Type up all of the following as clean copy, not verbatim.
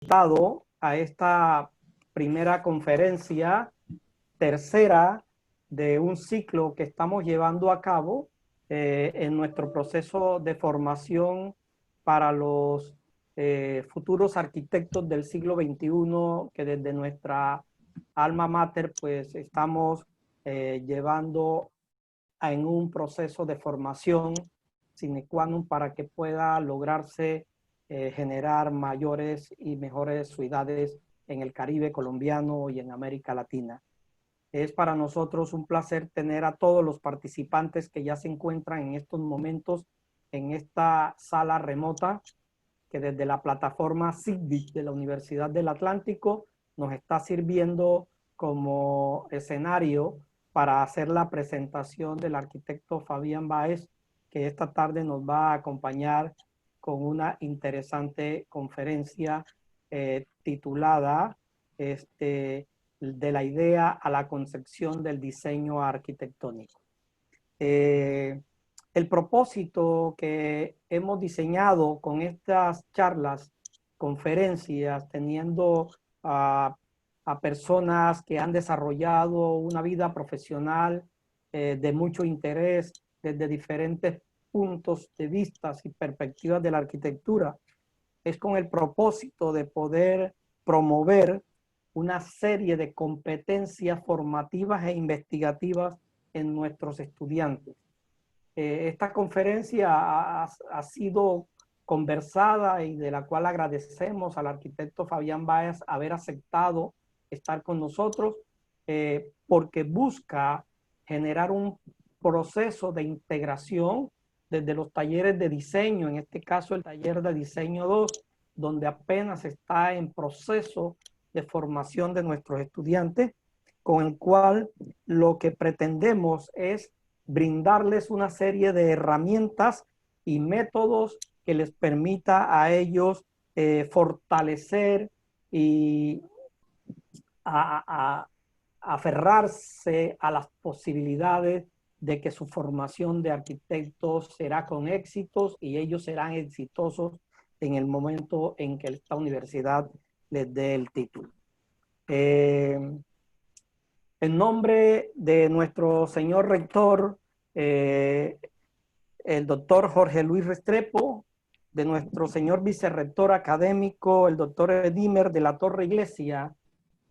invitado a esta primera conferencia, tercera de un ciclo que estamos llevando a cabo en nuestro proceso de formación para los futuros arquitectos del siglo XXI, que desde nuestra alma mater pues estamos llevando en un proceso de formación sine qua non para que pueda lograrse generar mayores y mejores ciudades en el Caribe colombiano y en América Latina. Es para nosotros un placer tener a todos los participantes que ya se encuentran en estos momentos en esta sala remota que desde la plataforma CIGBIC de la Universidad del Atlántico nos está sirviendo como escenario para hacer la presentación del arquitecto Fabián Báez, que esta tarde nos va a acompañar con una interesante conferencia titulada de la idea a la concepción del diseño arquitectónico. El propósito que hemos diseñado con estas charlas, conferencias, teniendo a personas que han desarrollado una vida profesional de mucho interés desde diferentes puntos de vista y perspectivas de la arquitectura, es con el propósito de poder promover una serie de competencias formativas e investigativas en nuestros estudiantes. Esta conferencia ha sido conversada y de la cual agradecemos al arquitecto Fabián Báez haber aceptado estar con nosotros porque busca generar un proceso de integración desde los talleres de diseño, en este caso el taller de diseño 2, donde apenas está en proceso de formación de nuestros estudiantes, con el cual lo que pretendemos es brindarles una serie de herramientas y métodos que les permita a ellos fortalecer y aferrarse a las posibilidades de que su formación de arquitectos será con éxitos y ellos serán exitosos en el momento en que esta universidad les dé el título. En nombre de nuestro señor rector, el doctor Jorge Luis Restrepo, de nuestro señor vicerrector académico, el doctor Edimer de la Torre Iglesia,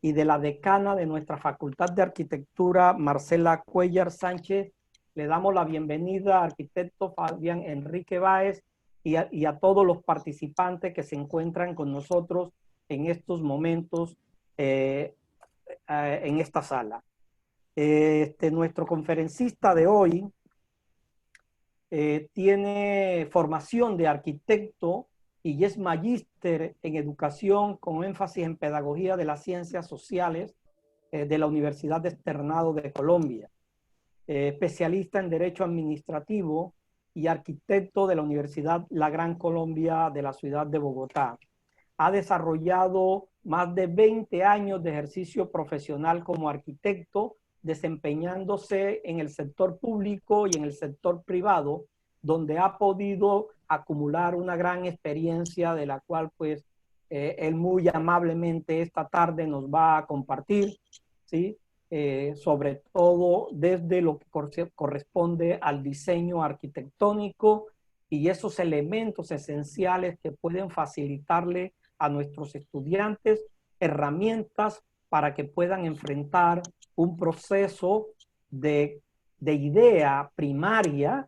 y de la decana de nuestra Facultad de Arquitectura, Marcela Cuellar Sánchez, le damos la bienvenida al arquitecto Fabián Enrique Báez y a todos los participantes que se encuentran con nosotros en estos momentos en esta sala. Nuestro conferencista de hoy tiene formación de arquitecto y es magíster en educación con énfasis en pedagogía de las ciencias sociales de la Universidad Externado de Colombia, especialista en derecho administrativo y arquitecto de la Universidad La Gran Colombia de la ciudad de Bogotá. Ha desarrollado más de 20 años de ejercicio profesional como arquitecto, desempeñándose en el sector público y en el sector privado, donde ha podido acumular una gran experiencia de la cual pues él muy amablemente esta tarde nos va a compartir, ¿sí? Sobre todo desde lo que corresponde al diseño arquitectónico y esos elementos esenciales que pueden facilitarle a nuestros estudiantes herramientas para que puedan enfrentar un proceso de idea primaria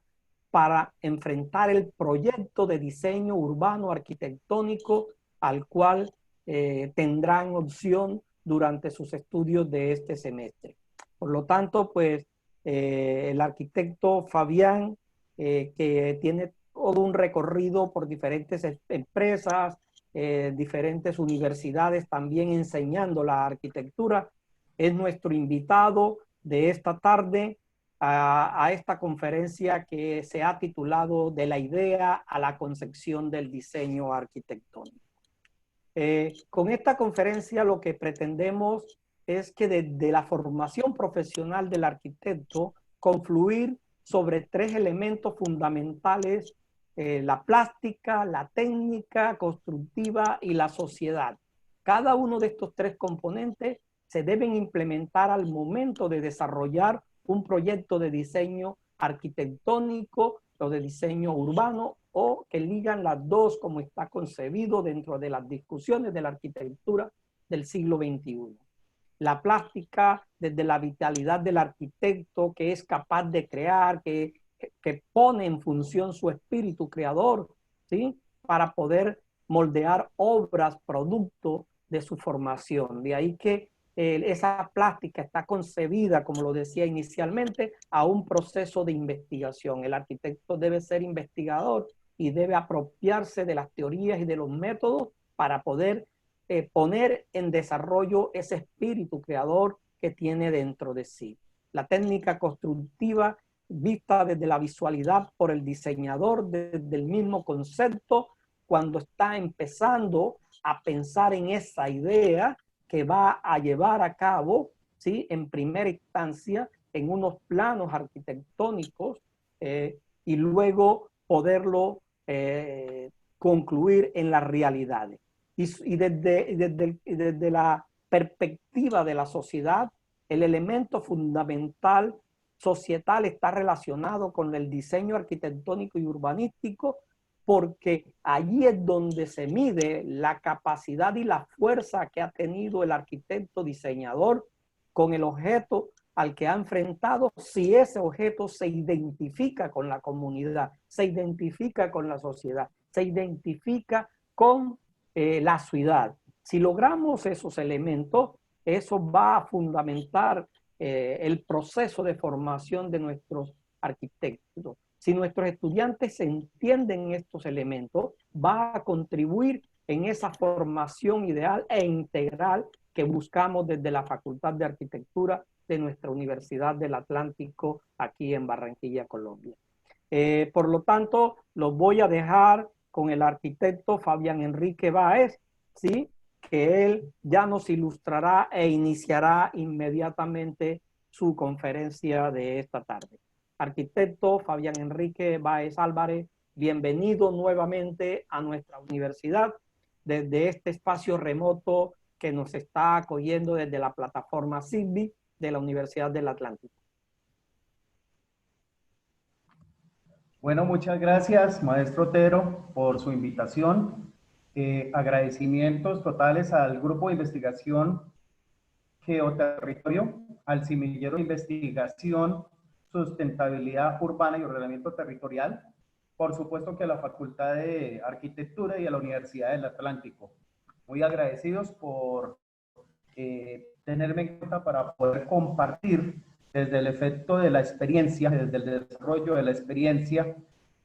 para enfrentar el proyecto de diseño urbano arquitectónico al cual tendrán opción durante sus estudios de este semestre. Por lo tanto, pues el arquitecto Fabián, que tiene todo un recorrido por diferentes empresas, diferentes universidades también enseñando la arquitectura, es nuestro invitado de esta tarde a esta conferencia que se ha titulado De la idea a la concepción del diseño arquitectónico. Con esta conferencia lo que pretendemos es que desde la formación profesional del arquitecto confluir sobre tres elementos fundamentales, la plástica, la técnica constructiva y la sociedad. Cada uno de estos tres componentes se deben implementar al momento de desarrollar un proyecto de diseño arquitectónico o de diseño urbano, o que ligan las dos como está concebido dentro de las discusiones de la arquitectura del siglo XXI. La plástica desde la vitalidad del arquitecto que es capaz de crear, que pone en función su espíritu creador, ¿sí? Para poder moldear obras, producto de su formación. De ahí que esa plástica está concebida, como lo decía inicialmente, a un proceso de investigación. El arquitecto debe ser investigador y debe apropiarse de las teorías y de los métodos para poder poner en desarrollo ese espíritu creador que tiene dentro de sí. La técnica constructiva vista desde la visualidad por el diseñador, desde el mismo concepto, cuando está empezando a pensar en esa idea que va a llevar a cabo, ¿sí? En primera instancia, en unos planos arquitectónicos y luego poderlo concluir en las realidades. Y desde la perspectiva de la sociedad, el elemento fundamental societal está relacionado con el diseño arquitectónico y urbanístico, porque allí es donde se mide la capacidad y la fuerza que ha tenido el arquitecto diseñador con el objeto al que ha enfrentado, si ese objeto se identifica con la comunidad, se identifica con la sociedad, se identifica con la ciudad. Si logramos esos elementos, eso va a fundamentar el proceso de formación de nuestros arquitectos. Si nuestros estudiantes entienden estos elementos, va a contribuir en esa formación ideal e integral que buscamos desde la Facultad de Arquitectura de nuestra Universidad del Atlántico aquí en Barranquilla, Colombia. Por lo tanto, los voy a dejar con el arquitecto Fabián Enrique Báez, ¿sí? Que él ya nos ilustrará e iniciará inmediatamente su conferencia de esta tarde. Arquitecto Fabián Enrique Báez Álvarez, bienvenido nuevamente a nuestra universidad desde este espacio remoto que nos está acogiendo desde la plataforma CIVI de la Universidad del Atlántico. Bueno, muchas gracias, maestro Otero, por su invitación. Agradecimientos totales al Grupo de Investigación Geoterritorio, al Semillero de Investigación, Sustentabilidad Urbana y Ordenamiento Territorial, por supuesto que a la Facultad de Arquitectura y a la Universidad del Atlántico. Muy agradecidos por tenerme en cuenta para poder compartir desde el efecto de la experiencia, desde el desarrollo de la experiencia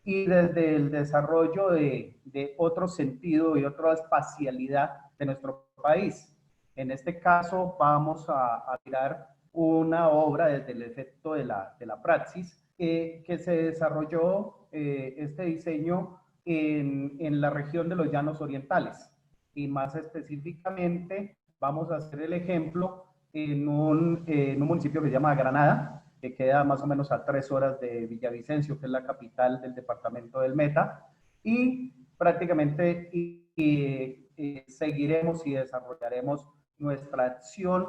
y desde el desarrollo de otro sentido y otra espacialidad de nuestro país. En este caso vamos a mirar una obra desde el efecto de la praxis que se desarrolló este diseño en la región de los Llanos Orientales y más específicamente vamos a hacer el ejemplo en un municipio que se llama Granada, que queda más o menos a 3 horas de Villavicencio, que es la capital del departamento del Meta, y prácticamente seguiremos y desarrollaremos nuestra acción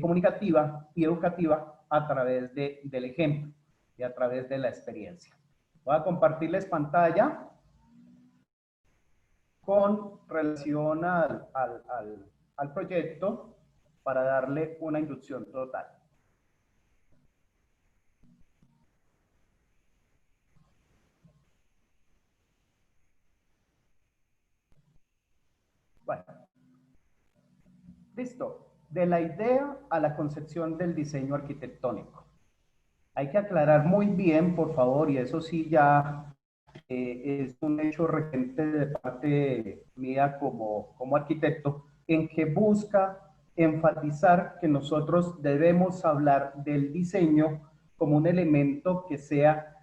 comunicativa y educativa a través del ejemplo y a través de la experiencia. Voy a compartirles pantalla con relación al proyecto para darle una inducción total. Bueno, listo. De la idea a la concepción del diseño arquitectónico. Hay que aclarar muy bien, por favor, y eso sí ya es un hecho recurrente de parte mía como arquitecto, en que busca enfatizar que nosotros debemos hablar del diseño como un elemento que sea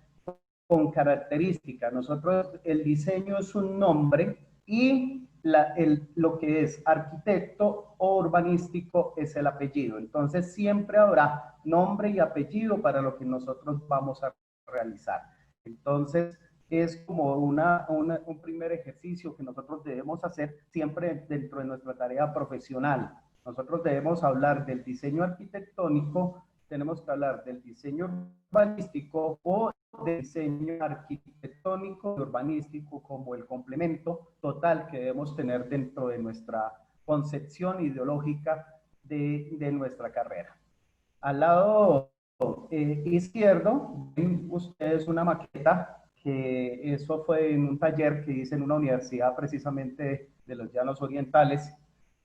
con característica. Nosotros, el diseño es un nombre y lo que es arquitecto o urbanístico es el apellido. Entonces siempre habrá nombre y apellido para lo que nosotros vamos a realizar. Entonces, es como un primer ejercicio que nosotros debemos hacer siempre dentro de nuestra tarea profesional. Nosotros debemos hablar del diseño arquitectónico, tenemos que hablar del diseño urbanístico o del diseño arquitectónico y urbanístico como el complemento total que debemos tener dentro de nuestra concepción ideológica de nuestra carrera. Al lado izquierdo, ven ustedes una maqueta, que eso fue en un taller que hice en una universidad precisamente de los Llanos Orientales,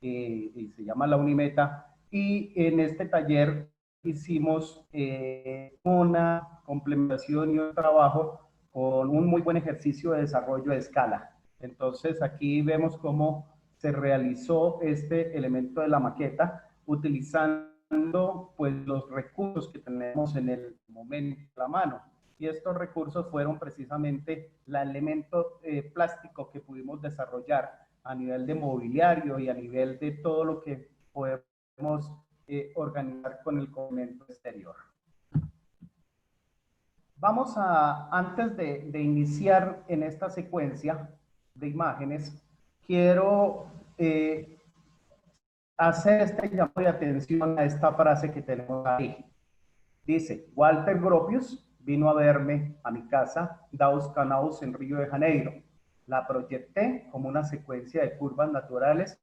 y se llama la Unimeta, y en este taller hicimos una complementación y un trabajo con un muy buen ejercicio de desarrollo de escala. Entonces aquí vemos cómo se realizó este elemento de la maqueta utilizando pues los recursos que tenemos en el momento a la mano. Y estos recursos fueron precisamente el elemento plástico que pudimos desarrollar a nivel de mobiliario y a nivel de todo lo que podemos organizar con el complemento exterior. Vamos a, antes de iniciar en esta secuencia de imágenes, quiero hacer este llamado de atención a esta frase que tenemos ahí. Dice, Walter Gropius vino a verme a mi casa, Daus Canaus, en Río de Janeiro. La proyecté como una secuencia de curvas naturales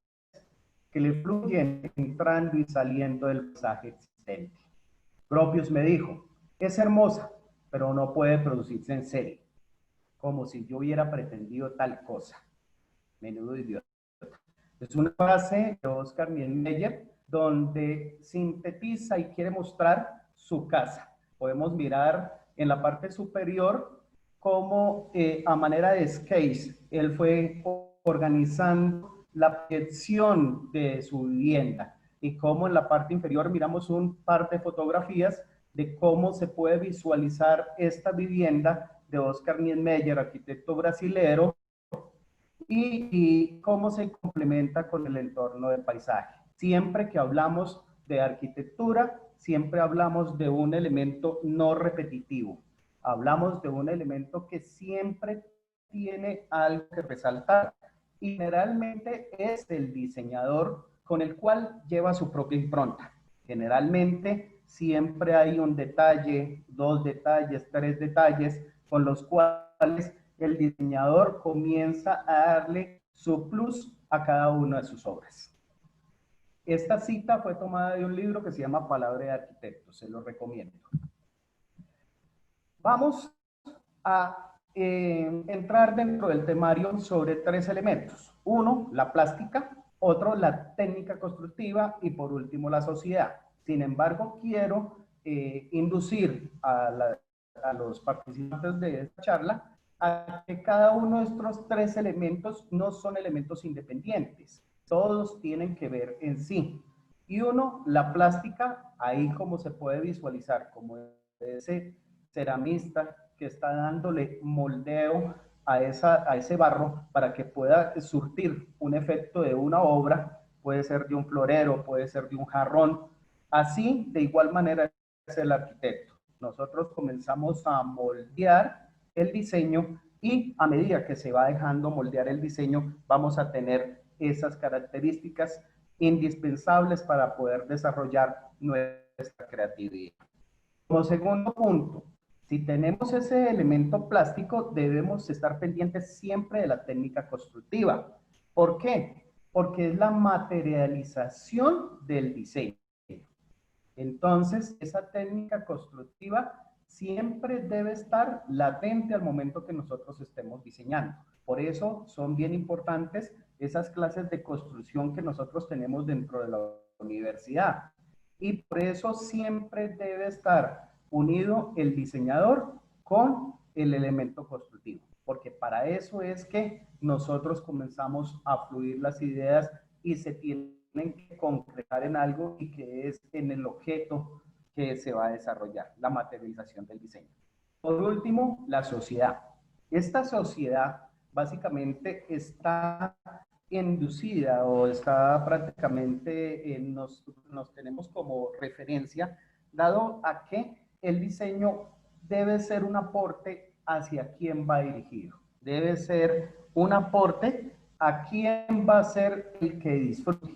que le fluyen entrando y saliendo del paisaje existente. Gropius me dijo, es hermosa, pero no puede producirse en serie, como si yo hubiera pretendido tal cosa. Menudo idiota. Es una frase de Oscar Niemeyer donde sintetiza y quiere mostrar su casa. Podemos mirar en la parte superior cómo a manera de sketch él fue organizando la proyección de su vivienda y cómo en la parte inferior miramos un par de fotografías de cómo se puede visualizar esta vivienda de Oscar Niemeyer, arquitecto brasilero, y cómo se complementa con el entorno del paisaje. Siempre que hablamos de arquitectura, siempre hablamos de un elemento no repetitivo. Hablamos de un elemento que siempre tiene algo que resaltar. Y generalmente es el diseñador con el cual lleva su propia impronta. Generalmente siempre hay un detalle, dos detalles, tres detalles con los cuales el diseñador comienza a darle su plus a cada una de sus obras. Esta cita fue tomada de un libro que se llama Palabra de Arquitecto, se lo recomiendo. Vamos a entrar dentro del temario sobre tres elementos. Uno, la plástica, otro, la técnica constructiva y por último, la sociedad. Sin embargo, quiero inducir a los participantes de esta charla a que cada uno de estos tres elementos no son elementos independientes. Todos tienen que ver en sí. Y uno, la plástica, ahí como se puede visualizar, como ese ceramista que está dándole moldeo a ese barro para que pueda surtir un efecto de una obra, puede ser de un florero, puede ser de un jarrón. Así, de igual manera, es el arquitecto. Nosotros comenzamos a moldear el diseño y a medida que se va dejando moldear el diseño, vamos a tener esas características indispensables para poder desarrollar nuestra creatividad. Como segundo punto, si tenemos ese elemento plástico, debemos estar pendientes siempre de la técnica constructiva. ¿Por qué? Porque es la materialización del diseño. Entonces, esa técnica constructiva siempre debe estar latente al momento que nosotros estemos diseñando. Por eso son bien importantes esas clases de construcción que nosotros tenemos dentro de la universidad. Y por eso siempre debe estar unido el diseñador con el elemento constructivo, porque para eso es que nosotros comenzamos a fluir las ideas y se tienen que concretar en algo y que es en el objeto que se va a desarrollar, la materialización del diseño. Por último, la sociedad. Esta sociedad básicamente está inducida o está prácticamente, nos tenemos como referencia, dado a que el diseño debe ser un aporte hacia quién va dirigido. Debe ser un aporte a quién va a ser el que disfrute,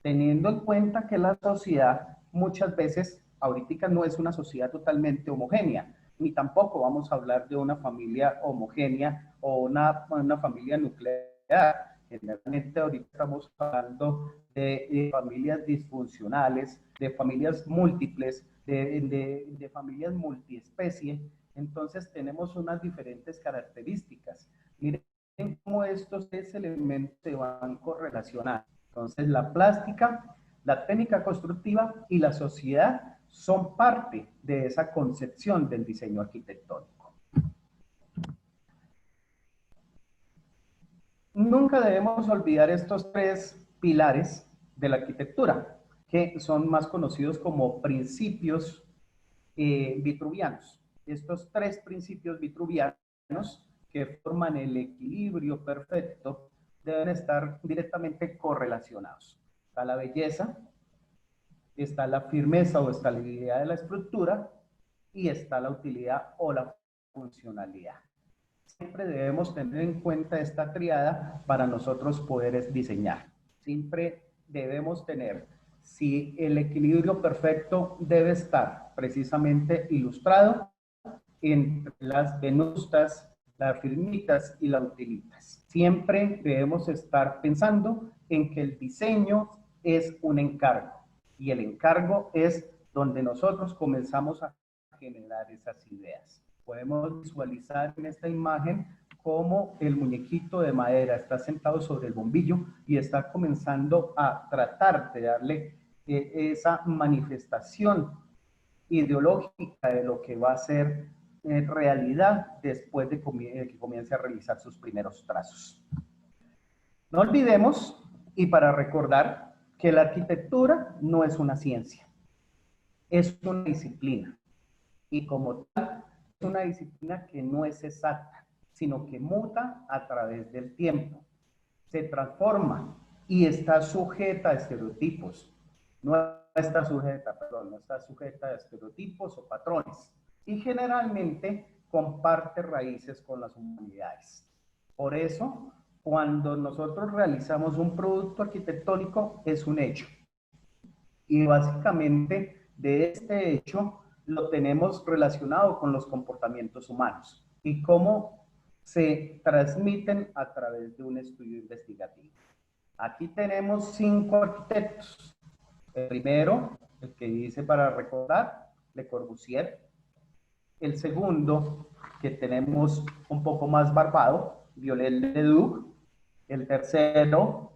teniendo en cuenta que la sociedad muchas veces, ahorita no es una sociedad totalmente homogénea, ni tampoco vamos a hablar de una familia homogénea o una familia nuclear. Generalmente ahorita estamos hablando de familias disfuncionales, de familias múltiples, de familias multiespecie. Entonces tenemos unas diferentes características. Miren cómo estos tres elementos se van correlacionando. Entonces la plástica, la técnica constructiva y la sociedad son parte de esa concepción del diseño arquitectónico. Nunca debemos olvidar estos tres pilares de la arquitectura, que son más conocidos como principios vitruvianos. Estos tres principios vitruvianos que forman el equilibrio perfecto deben estar directamente correlacionados. Está la belleza, está la firmeza o estabilidad de la estructura y está la utilidad o la funcionalidad. Siempre debemos tener en cuenta esta triada para nosotros poder diseñar. Siempre debemos tener, si el equilibrio perfecto debe estar precisamente ilustrado entre las venustas, las firmitas y las utilitas. Siempre debemos estar pensando en que el diseño es un encargo y el encargo es donde nosotros comenzamos a generar esas ideas. Podemos visualizar en esta imagen cómo el muñequito de madera está sentado sobre el bombillo y está comenzando a tratar de darle esa manifestación ideológica de lo que va a ser realidad después de que comience a realizar sus primeros trazos. No olvidemos, y para recordar, que la arquitectura no es una ciencia, es una disciplina. Y como tal, es una disciplina que no es exacta, sino que muta a través del tiempo, se transforma y está sujeta a estereotipos. No está sujeta a estereotipos o patrones. Y generalmente comparte raíces con las humanidades. Por eso, cuando nosotros realizamos un producto arquitectónico, es un hecho. Y básicamente de este hecho lo tenemos relacionado con los comportamientos humanos y cómo se transmiten a través de un estudio investigativo. Aquí tenemos 5 arquitectos. El primero, el que dice para recordar, Le Corbusier. El segundo, que tenemos un poco más barbado, Viollet-le-Duc. El tercero,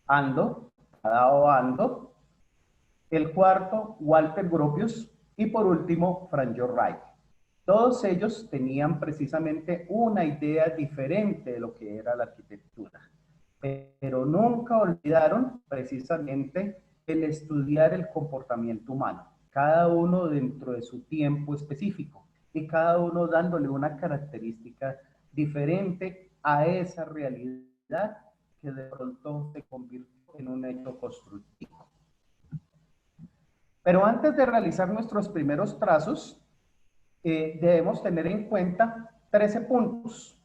Ando, Tadao Ando. El cuarto, Walter Gropius. Y por último, Frank Lloyd Wright. Todos ellos tenían precisamente una idea diferente de lo que era la arquitectura, pero nunca olvidaron precisamente el estudiar el comportamiento humano, cada uno dentro de su tiempo específico y cada uno dándole una característica diferente a esa realidad que de pronto se convirtió en un hecho constructivo. Pero antes de realizar nuestros primeros trazos, debemos tener en cuenta 13 puntos,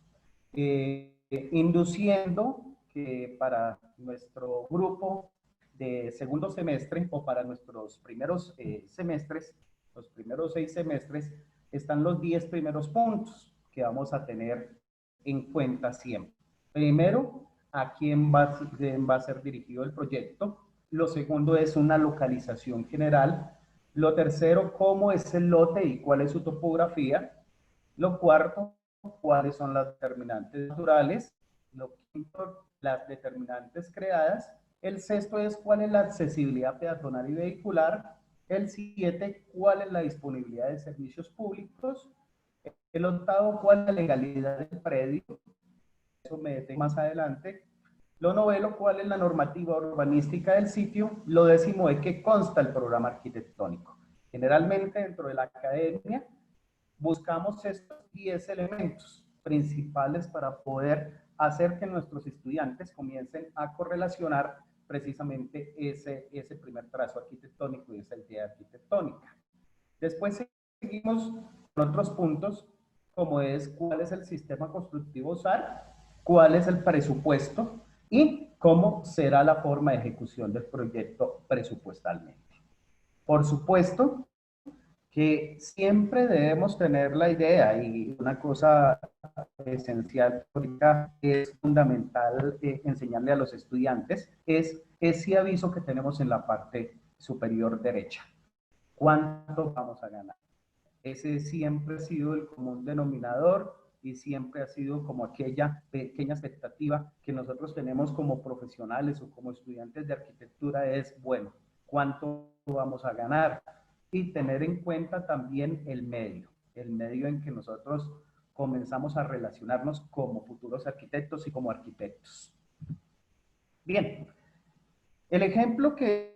induciendo que para nuestro grupo de segundo semestre o para nuestros primeros semestres, los primeros 6 semestres, están los 10 primeros puntos que vamos a tener en cuenta siempre. Primero, a quién va a ser dirigido el proyecto. Lo segundo es una localización general. Lo tercero, cómo es el lote y cuál es su topografía. Lo cuarto, cuáles son las determinantes naturales. Lo quinto, las determinantes creadas. El sexto es cuál es la accesibilidad peatonal y vehicular. El 7, cuál es la disponibilidad de servicios públicos. El octavo, cuál es la legalidad del predio. Eso me detengo más adelante. Lo noveno, cuál es la normativa urbanística del sitio. Lo décimo, de qué consta el programa arquitectónico. Generalmente dentro de la academia buscamos estos 10 elementos principales para poder hacer que nuestros estudiantes comiencen a correlacionar precisamente ese primer trazo arquitectónico y esa idea arquitectónica. Después seguimos con otros puntos como es cuál es el sistema constructivo a usar, cuál es el presupuesto y cómo será la forma de ejecución del proyecto presupuestalmente. Por supuesto que siempre debemos tener la idea, y una cosa esencial es fundamental enseñarle a los estudiantes, es ese aviso que tenemos en la parte superior derecha. ¿Cuánto vamos a ganar? Ese siempre ha sido el común denominador y siempre ha sido como aquella pequeña expectativa que nosotros tenemos como profesionales o como estudiantes de arquitectura es, bueno, ¿cuánto vamos a ganar? Y tener en cuenta también el medio en que nosotros comenzamos a relacionarnos como futuros arquitectos y como arquitectos. Bien, el ejemplo que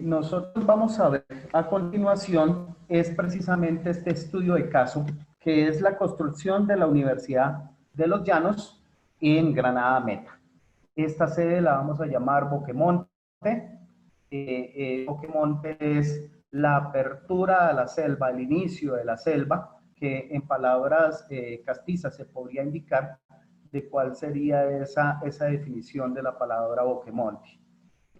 nosotros vamos a ver a continuación es precisamente este estudio de caso, que es la construcción de la Universidad de los Llanos en Granada Meta. Esta sede la vamos a llamar Boquemonte. Boquemonte es la apertura a la selva, el inicio de la selva, que en palabras castizas se podría indicar de cuál sería esa definición de la palabra Boquemonte.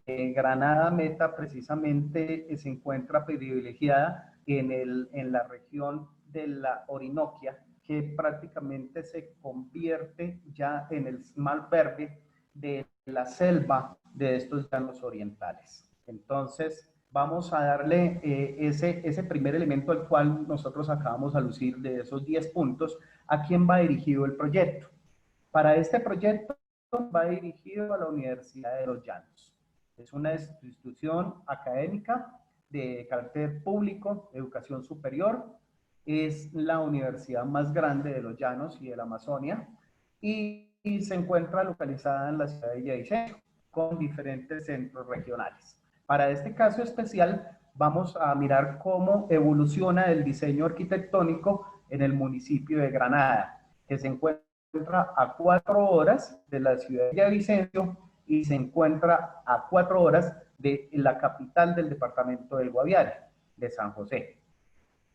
Granada Meta precisamente se encuentra privilegiada en la región de la Orinoquia, que prácticamente se convierte ya en el mal verde de la selva de estos llanos orientales. Entonces, vamos a darle ese primer elemento al cual nosotros acabamos de alucir de esos 10 puntos, a quién va dirigido el proyecto. Para este proyecto va dirigido a la Universidad de los Llanos. Es una institución académica de carácter público, educación superior. Es la universidad más grande de los Llanos y de la Amazonia y se encuentra localizada en la ciudad de Villavicencio con diferentes centros regionales. Para este caso especial vamos a mirar cómo evoluciona el diseño arquitectónico en el municipio de Granada, que se encuentra a 4 horas de la ciudad de Villavicencio y se encuentra a 4 horas de la capital del departamento del Guaviare, de San José.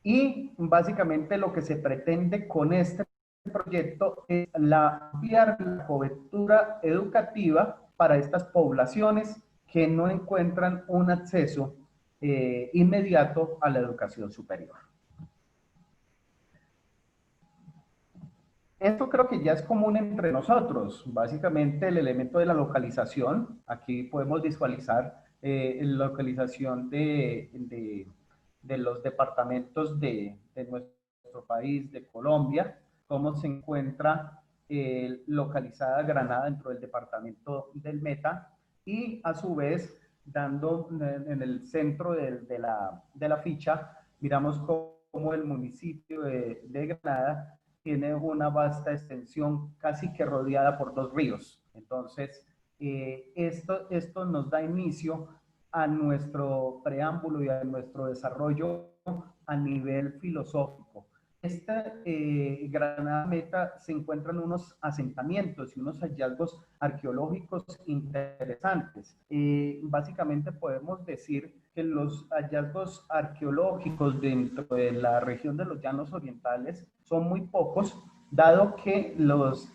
Y básicamente lo que se pretende con este proyecto es ampliar la cobertura educativa para estas poblaciones que no encuentran un acceso inmediato a la educación superior. Esto creo que ya es común entre nosotros, básicamente el elemento de la localización. Aquí podemos visualizar la localización de los departamentos de nuestro país, de Colombia, cómo se encuentra localizada Granada dentro del departamento del Meta y a su vez dando en el centro de la ficha, miramos cómo el municipio de Granada tiene una vasta extensión casi que rodeada por 2 ríos. Entonces, esto nos da inicio a nuestro preámbulo y a nuestro desarrollo a nivel filosófico. Esta Granada Meta se encuentran unos asentamientos y unos hallazgos arqueológicos interesantes. Básicamente podemos decir que los hallazgos arqueológicos dentro de la región de los Llanos Orientales son muy pocos, dado que los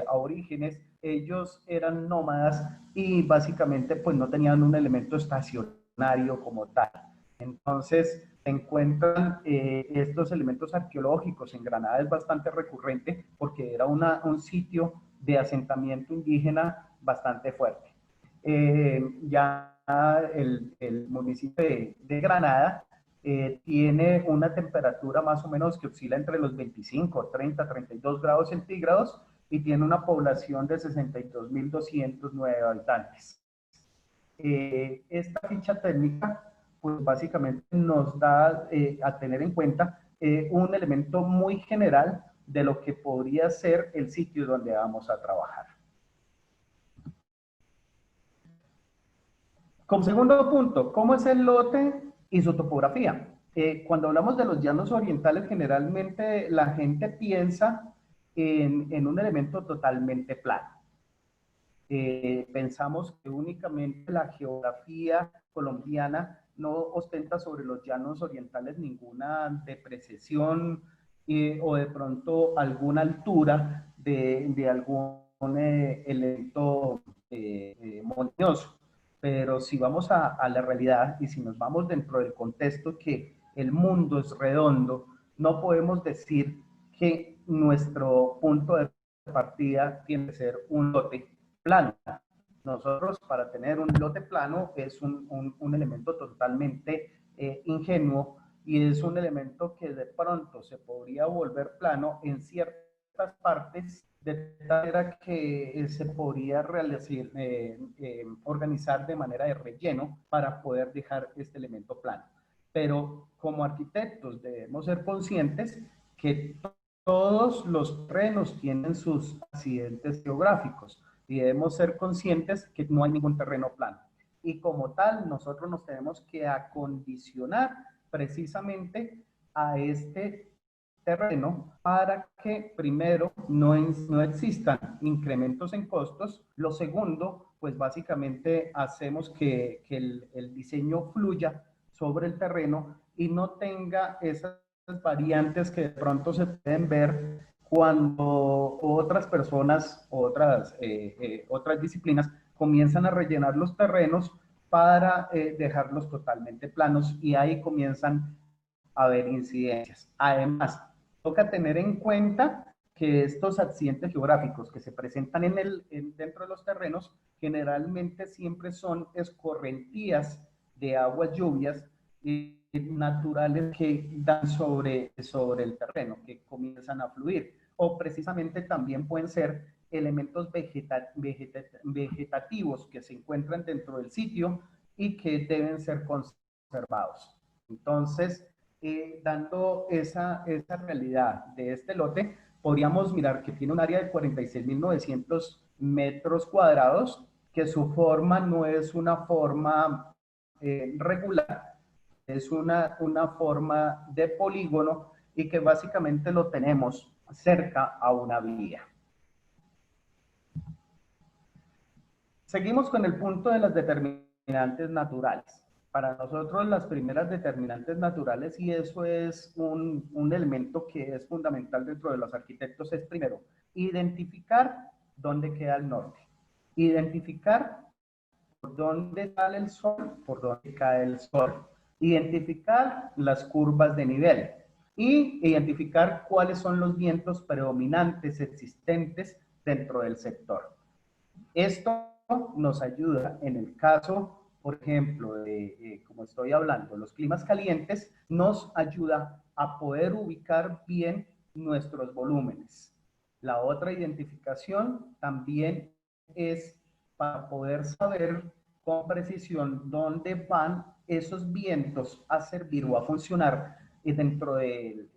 aborígenes, ellos eran nómadas y básicamente pues no tenían un elemento estacionario como tal. Entonces, se encuentran estos elementos arqueológicos en Granada, es bastante recurrente porque era un sitio de asentamiento indígena bastante fuerte. Ya el municipio de Granada tiene una temperatura más o menos que oscila entre los 25, 30, 32 grados centígrados y tiene una población de 62.209 habitantes. Esta ficha técnica pues básicamente nos da a tener en cuenta un elemento muy general de lo que podría ser el sitio donde vamos a trabajar. Como segundo punto, ¿cómo es el lote y su topografía? Cuando hablamos de los llanos orientales, generalmente la gente piensa en un elemento totalmente plano. Pensamos que únicamente la geografía colombiana no ostenta sobre los llanos orientales ninguna depresión o de pronto alguna altura de algún elemento montañoso. Pero si vamos a la realidad y si nos vamos dentro del contexto que el mundo es redondo, no podemos decir que nuestro punto de partida tiene que ser un lote plano. Nosotros, para tener un lote plano, es un elemento totalmente ingenuo, y es un elemento que de pronto se podría volver plano en ciertas partes, de tal manera que se podría realizar, organizar de manera de relleno para poder dejar este elemento plano. Pero como arquitectos debemos ser conscientes que todos los terrenos tienen sus accidentes geográficos y debemos ser conscientes que no hay ningún terreno plano. Y como tal, nosotros nos tenemos que acondicionar precisamente a este terreno para que primero no existan incrementos en costos. Lo segundo, pues básicamente hacemos que el diseño fluya sobre el terreno y no tenga esas variantes que de pronto se pueden ver cuando otras personas, otras disciplinas comienzan a rellenar los terrenos para dejarlos totalmente planos, y ahí comienzan a haber incidencias. Además, toca tener en cuenta que estos accidentes geográficos que se presentan dentro de los terrenos generalmente siempre son escorrentías de aguas lluvias naturales que dan sobre el terreno, que comienzan a fluir, o precisamente también pueden ser elementos vegetativos que se encuentran dentro del sitio y que deben ser conservados. Entonces, dando esa realidad de este lote, podríamos mirar que tiene un área de 46.900 metros cuadrados, que su forma no es una forma regular, es una forma de polígono, y que básicamente lo tenemos cerca a una vía. Seguimos con el punto de las determinantes naturales. Para nosotros las primeras determinantes naturales, y eso es un elemento que es fundamental dentro de los arquitectos, es primero identificar dónde queda el norte, identificar por dónde sale el sol, por dónde cae el sol, identificar las curvas de nivel y identificar cuáles son los vientos predominantes existentes dentro del sector. Esto nos ayuda en el caso, por ejemplo, de, como estoy hablando, los climas calientes, nos ayuda a poder ubicar bien nuestros volúmenes. La otra identificación también es para poder saber con precisión dónde van esos vientos a servir o a funcionar, y dentro de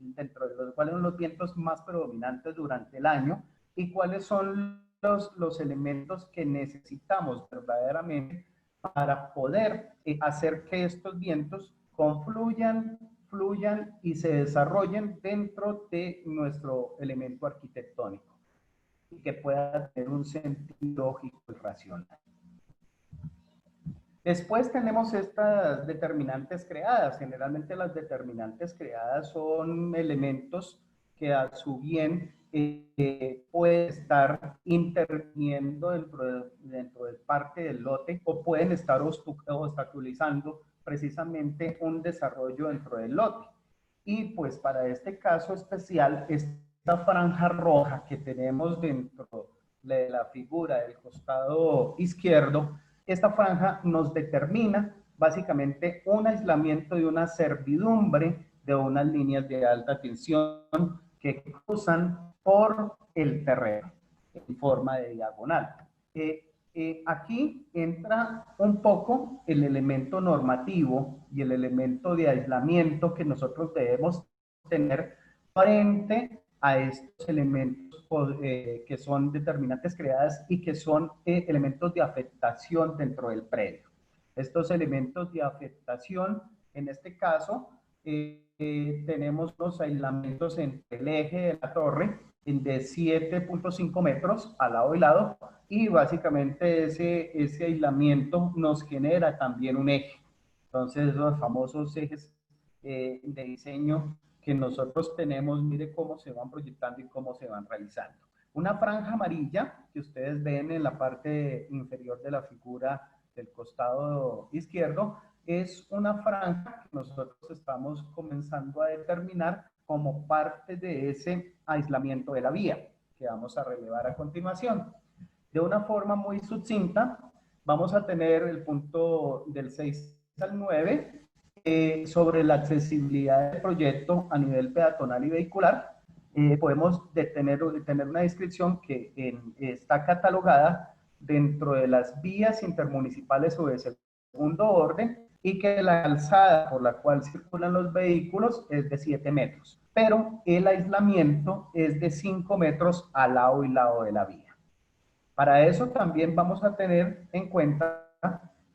los cuales son los vientos más predominantes durante el año, y cuáles son los elementos que necesitamos verdaderamente para poder hacer que estos vientos confluyan, fluyan y se desarrollen dentro de nuestro elemento arquitectónico, y que pueda tener un sentido lógico y racional. Después tenemos estas determinantes creadas. Generalmente las determinantes creadas son elementos que a su bien pueden estar interviniendo dentro de parte del lote, o pueden estar obstaculizando precisamente un desarrollo dentro del lote. Y pues para este caso especial, esta franja roja que tenemos dentro de la figura del costado izquierdo, esta franja nos determina básicamente un aislamiento y una servidumbre de unas líneas de alta tensión que cruzan por el terreno en forma de diagonal. Aquí entra un poco el elemento normativo y el elemento de aislamiento que nosotros debemos tener frente a estos elementos que son determinantes creadas y que son elementos de afectación dentro del predio. Estos elementos de afectación, en este caso, tenemos los aislamientos entre el eje de la torre de 7.5 metros a lado y lado, y básicamente ese aislamiento nos genera también un eje. Entonces, los famosos ejes de diseño que nosotros tenemos, mire cómo se van proyectando y cómo se van realizando. Una franja amarilla que ustedes ven en la parte inferior de la figura del costado izquierdo es una franja que nosotros estamos comenzando a determinar como parte de ese aislamiento de la vía que vamos a relevar a continuación. De una forma muy sucinta, vamos a tener el punto del 6 al 9 sobre la accesibilidad del proyecto a nivel peatonal y vehicular. Podemos tener una descripción que está catalogada dentro de las vías intermunicipales o de segundo orden y que la calzada por la cual circulan los vehículos es de 7 metros, pero el aislamiento es de 5 metros al lado y lado de la vía. Para eso también vamos a tener en cuenta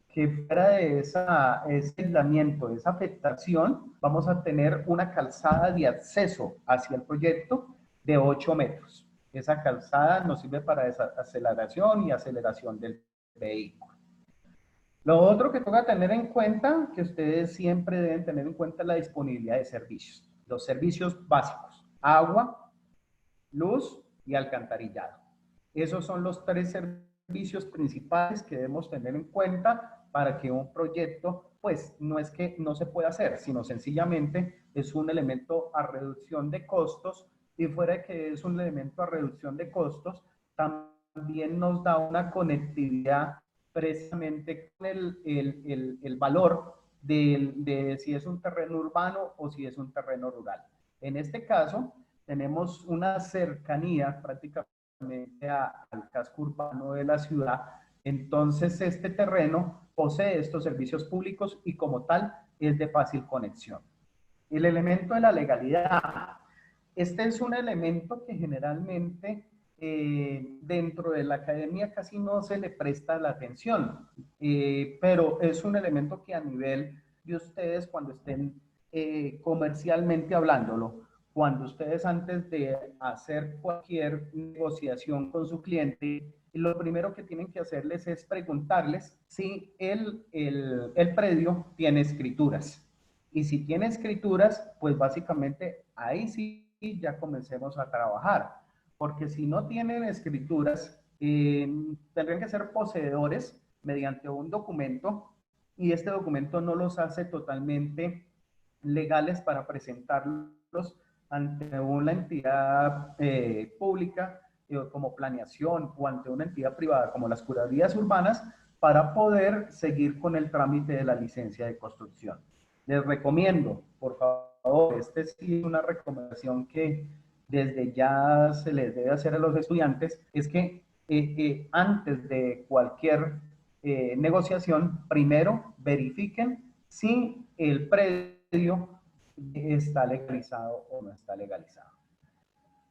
que fuera de ese aislamiento, de esa afectación, vamos a tener una calzada de acceso hacia el proyecto de 8 metros. Esa calzada nos sirve para desaceleración y aceleración del vehículo. Lo otro que toca tener en cuenta, que ustedes siempre deben tener en cuenta, es la disponibilidad de servicios. Los servicios básicos: agua, luz y alcantarillado. Esos son los 3 servicios principales que debemos tener en cuenta para que un proyecto, pues no es que no se pueda hacer, sino sencillamente es un elemento a reducción de costos, y fuera de que es un elemento a reducción de costos, también nos da una conectividad precisamente con el valor de si es un terreno urbano o si es un terreno rural. En este caso, tenemos una cercanía prácticamente al casco urbano de la ciudad. Entonces, este terreno posee estos servicios públicos y como tal es de fácil conexión. El elemento de la legalidad. Este es un elemento que generalmente dentro de la academia casi no se le presta la atención, pero es un elemento que a nivel de ustedes, cuando estén comercialmente hablándolo, cuando ustedes antes de hacer cualquier negociación con su cliente, lo primero que tienen que hacerles es preguntarles si el predio tiene escrituras. Y si tiene escrituras, pues básicamente ahí sí ya comencemos a trabajar. Porque si no tienen escrituras, tendrían que ser poseedores mediante un documento, y este documento no los hace totalmente legales para presentarlos ante una entidad pública como planeación, o ante una entidad privada como las curadurías urbanas, para poder seguir con el trámite de la licencia de construcción. Les recomiendo, por favor, este sí es una recomendación que desde ya se les debe hacer a los estudiantes, es que antes de cualquier negociación, primero verifiquen si el predio está legalizado o no está legalizado.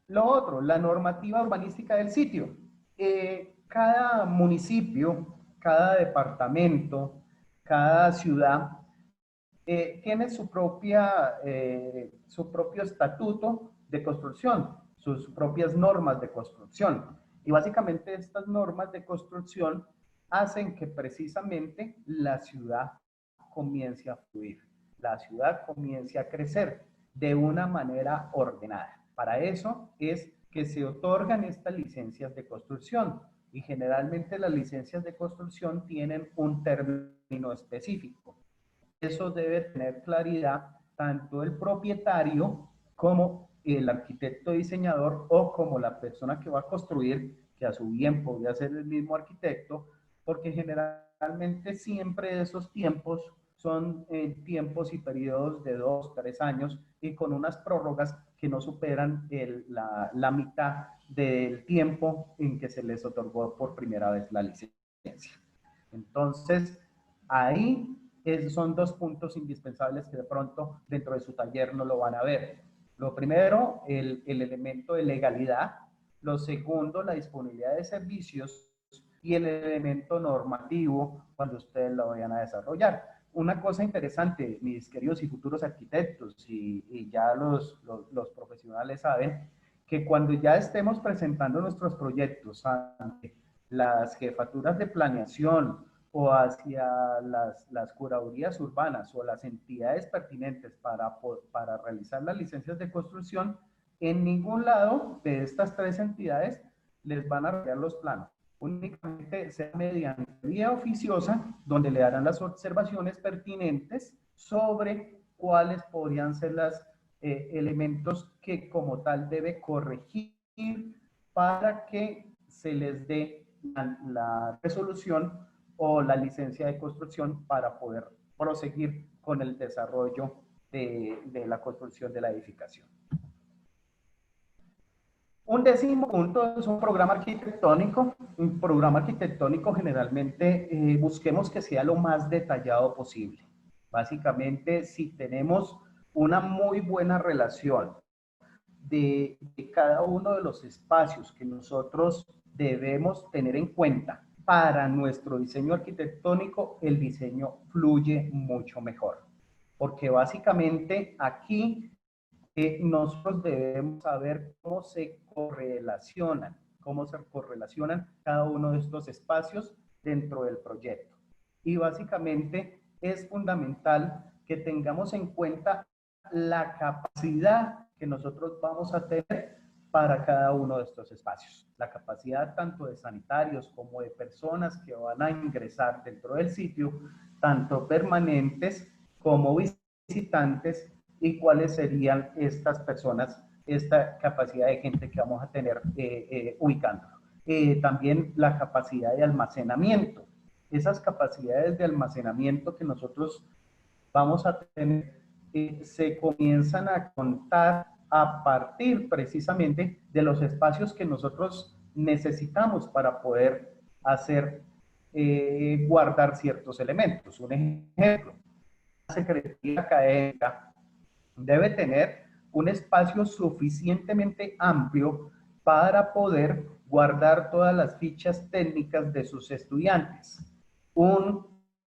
Lo otro, la normativa urbanística del sitio. Cada municipio, cada departamento, cada ciudad tiene su propio estatuto de construcción, sus propias normas de construcción. Y básicamente estas normas de construcción hacen que precisamente la ciudad comience a fluir, la ciudad comience a crecer de una manera ordenada. Para eso es que se otorgan estas licencias de construcción, y generalmente las licencias de construcción tienen un término específico. Eso debe tener claridad tanto el propietario como el arquitecto diseñador, o como la persona que va a construir, que a su bien podría ser el mismo arquitecto, porque generalmente siempre esos tiempos son tiempos y periodos de 2, 3 años, y con unas prórrogas que no superan la mitad del tiempo en que se les otorgó por primera vez la licencia. Entonces, ahí son 2 puntos indispensables que de pronto dentro de su taller no lo van a ver. Lo primero, el elemento de legalidad. Lo segundo, la disponibilidad de servicios. Y el elemento normativo cuando ustedes lo vayan a desarrollar. Una cosa interesante, mis queridos y futuros arquitectos, y ya los profesionales saben, que cuando ya estemos presentando nuestros proyectos ante las jefaturas de planeación o hacia las curadurías urbanas o las entidades pertinentes para realizar las licencias de construcción, en ningún lado de estas tres entidades les van a realizar los planos. Únicamente sea mediante vía oficiosa, donde le darán las observaciones pertinentes sobre cuáles podrían ser los elementos que como tal debe corregir para que se les dé la resolución o la licencia de construcción para poder proseguir con el desarrollo de la construcción de la edificación. Un décimo punto es un programa arquitectónico. Un programa arquitectónico generalmente busquemos que sea lo más detallado posible. Básicamente, si tenemos una muy buena relación de cada uno de los espacios que nosotros debemos tener en cuenta para nuestro diseño arquitectónico, el diseño fluye mucho mejor. Porque básicamente aquí nosotros debemos saber cómo se correlacionan cada uno de estos espacios dentro del proyecto. Y básicamente es fundamental que tengamos en cuenta la capacidad que nosotros vamos a tener para cada uno de estos espacios. La capacidad tanto de sanitarios como de personas que van a ingresar dentro del sitio, tanto permanentes como visitantes, y cuáles serían estas personas, esta capacidad de gente que vamos a tener ubicando. También la capacidad de almacenamiento. Esas capacidades de almacenamiento que nosotros vamos a tener se comienzan a contar a partir precisamente de los espacios que nosotros necesitamos para poder hacer, guardar ciertos elementos. Un ejemplo, la Secretaría Académica debe tener un espacio suficientemente amplio para poder guardar todas las fichas técnicas de sus estudiantes. Un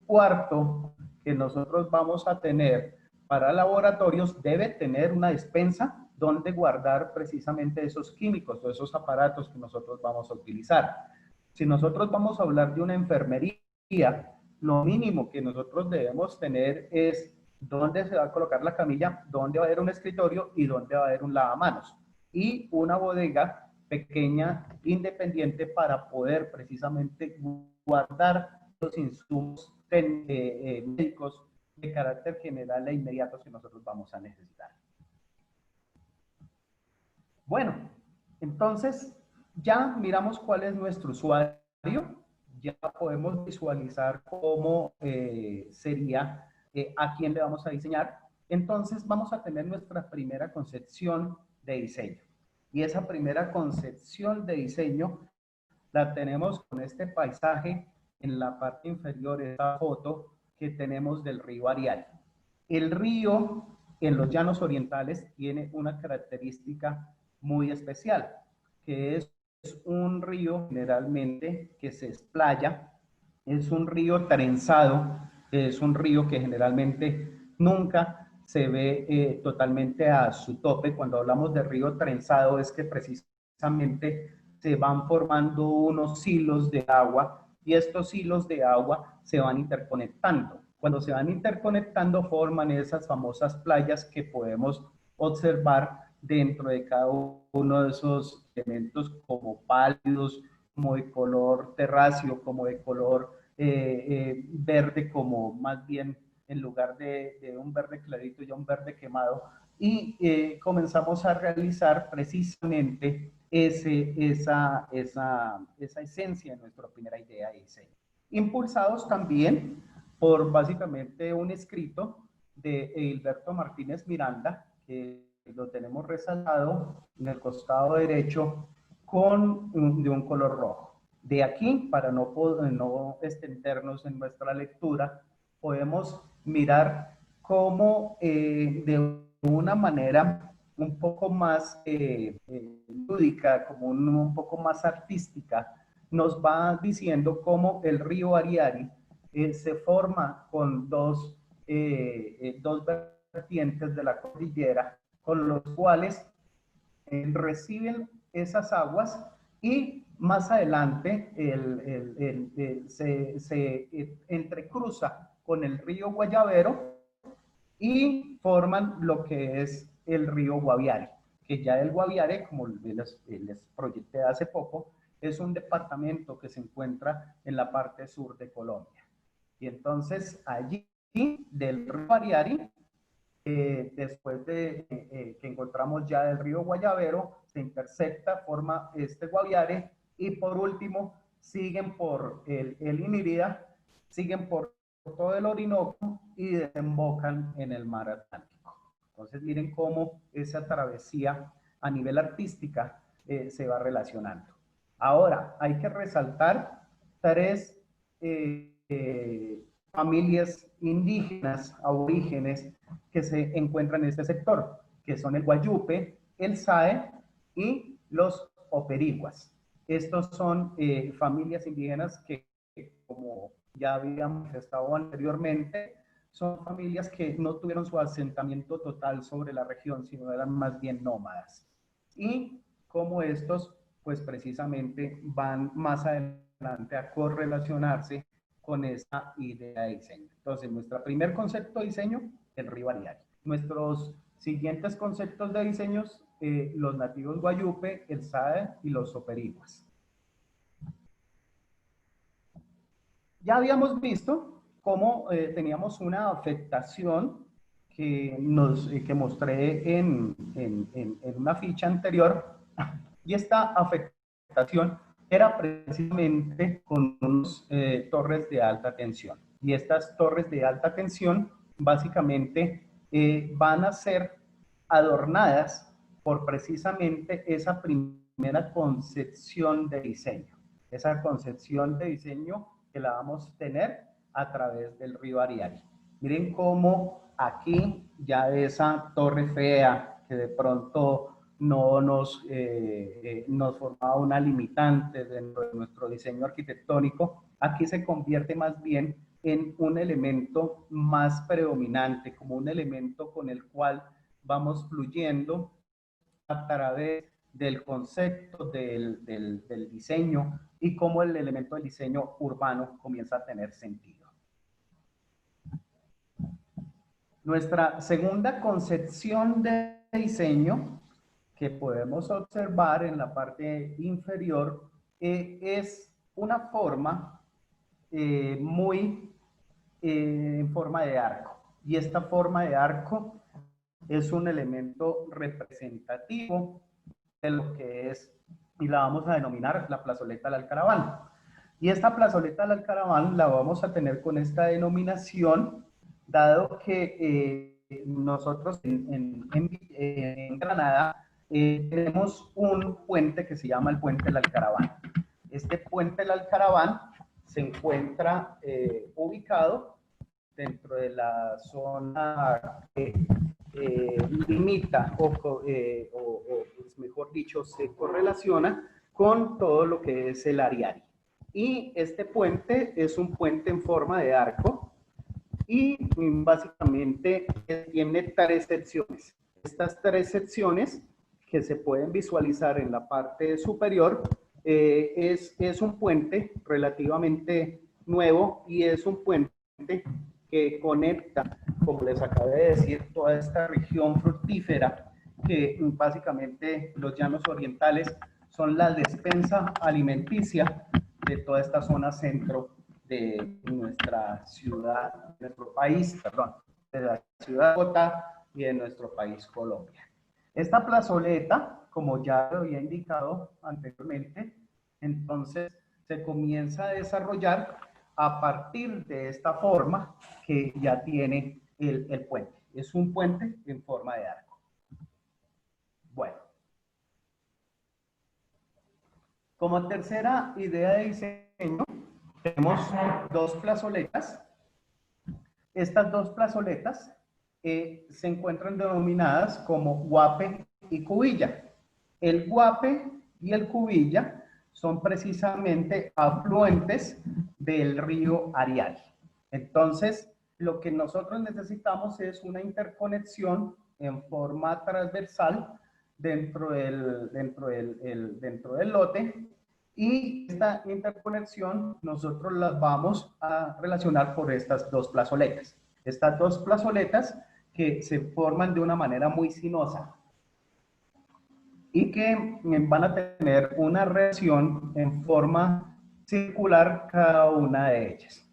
cuarto que nosotros vamos a tener para laboratorios debe tener una despensa donde guardar precisamente esos químicos o esos aparatos que nosotros vamos a utilizar. Si nosotros vamos a hablar de una enfermería, lo mínimo que nosotros debemos tener es dónde se va a colocar la camilla, dónde va a haber un escritorio y dónde va a haber un lavamanos. Y una bodega pequeña, independiente, para poder precisamente guardar los insumos médicos de carácter general e inmediatos que nosotros vamos a necesitar. Bueno, entonces ya miramos cuál es nuestro usuario, ya podemos visualizar cómo sería a quién le vamos a diseñar. Entonces vamos a tener nuestra primera concepción de diseño. Y esa primera concepción de diseño la tenemos con este paisaje en la parte inferior, esta foto que tenemos del río Ariari. El río en los llanos orientales tiene una característica muy especial, que es un río generalmente que se explaya, es un río trenzado, es un río que generalmente nunca se ve totalmente a su tope. Cuando hablamos de río trenzado es que precisamente se van formando unos hilos de agua y estos hilos de agua se van interconectando. Cuando se van interconectando forman esas famosas playas que podemos observar dentro de cada uno de esos elementos, como pálidos, como de color terráceo, como de color verde, como más bien en lugar de un verde clarito ya un verde quemado, y comenzamos a realizar precisamente esa esencia de nuestra primera idea de diseño. Impulsados también por básicamente un escrito de Hilberto Martínez Miranda, que lo tenemos resaltado en el costado derecho de un color rojo. De aquí, para no extendernos en nuestra lectura, podemos mirar cómo de una manera un poco más lúdica, como un poco más artística, nos va diciendo cómo el río Ariari se forma con dos vertientes de la cordillera, con los cuales reciben esas aguas y más adelante se entrecruza con el río Guayavero y forman lo que es el río Guaviare, que ya el Guaviare, como les proyecté hace poco, es un departamento que se encuentra en la parte sur de Colombia. Y entonces allí del río Guaviare, después de que encontramos ya el río Guayavero, se intersecta, forma este Guaviare, y por último siguen por el Inírida, siguen por todo el Orinoco y desembocan en el mar Atlántico. Entonces miren cómo esa travesía a nivel artística se va relacionando. Ahora, hay que resaltar tres familias indígenas, aborígenes, que se encuentran en este sector, que son el Guayupe, el Sae y los Operiguas. Estos son familias indígenas que, como ya habíamos manifestado anteriormente, son familias que no tuvieron su asentamiento total sobre la región, sino eran más bien nómadas. Y como estos, pues precisamente van más adelante a correlacionarse con esta idea de diseño. Entonces, nuestro primer concepto de diseño, el río Ariari. Nuestros siguientes conceptos de diseños, los nativos Guayupe, el Sae y los Soperiguas. Ya habíamos visto cómo teníamos una afectación que mostré en una ficha anterior, y esta afectación era precisamente con unas torres de alta tensión. Y estas torres de alta tensión básicamente van a ser adornadas por precisamente esa primera concepción de diseño. Esa concepción de diseño que la vamos a tener a través del río Ariari. Miren cómo aquí ya esa torre fea que de pronto no nos formaba una limitante dentro de nuestro diseño arquitectónico, aquí se convierte más bien en un elemento más predominante, como un elemento con el cual vamos fluyendo a través del concepto del diseño y cómo el elemento del diseño urbano comienza a tener sentido. Nuestra segunda concepción de diseño que podemos observar en la parte inferior es una forma muy en forma de arco. Y esta forma de arco es un elemento representativo de lo que es, y la vamos a denominar la plazoleta del Alcaraván. Y esta plazoleta del Alcaraván la vamos a tener con esta denominación, dado que nosotros en Granada tenemos un puente que se llama el Puente del Alcaraván. Este Puente del Alcaraván se encuentra ubicado dentro de la zona que limita o pues mejor dicho, se correlaciona con todo lo que es el Ariari. Y este puente es un puente en forma de arco y básicamente tiene tres secciones. Estas tres secciones que se pueden visualizar en la parte superior es un puente relativamente nuevo y es un puente que conecta, como les acabé de decir, toda esta región fructífera que básicamente los llanos orientales son la despensa alimenticia de toda esta zona centro de nuestra ciudad, de nuestro país, perdón, de la ciudad de Bogotá y de nuestro país Colombia. Esta plazoleta, como ya lo había indicado anteriormente, entonces se comienza a desarrollar a partir de esta forma que ya tiene el puente. Es un puente en forma de arco. Bueno. Como tercera idea de diseño, tenemos dos plazoletas. Estas dos plazoletas se encuentran denominadas como Guape y Cubilla. El Guape y el Cubilla son precisamente afluentes del río Ariari. Entonces, lo que nosotros necesitamos es una interconexión en forma transversal dentro del lote Y esta interconexión nosotros las vamos a relacionar por estas dos plazoletas. Estas dos plazoletas que se forman de una manera muy sinuosa y que van a tener una reacción en forma circular cada una de ellas.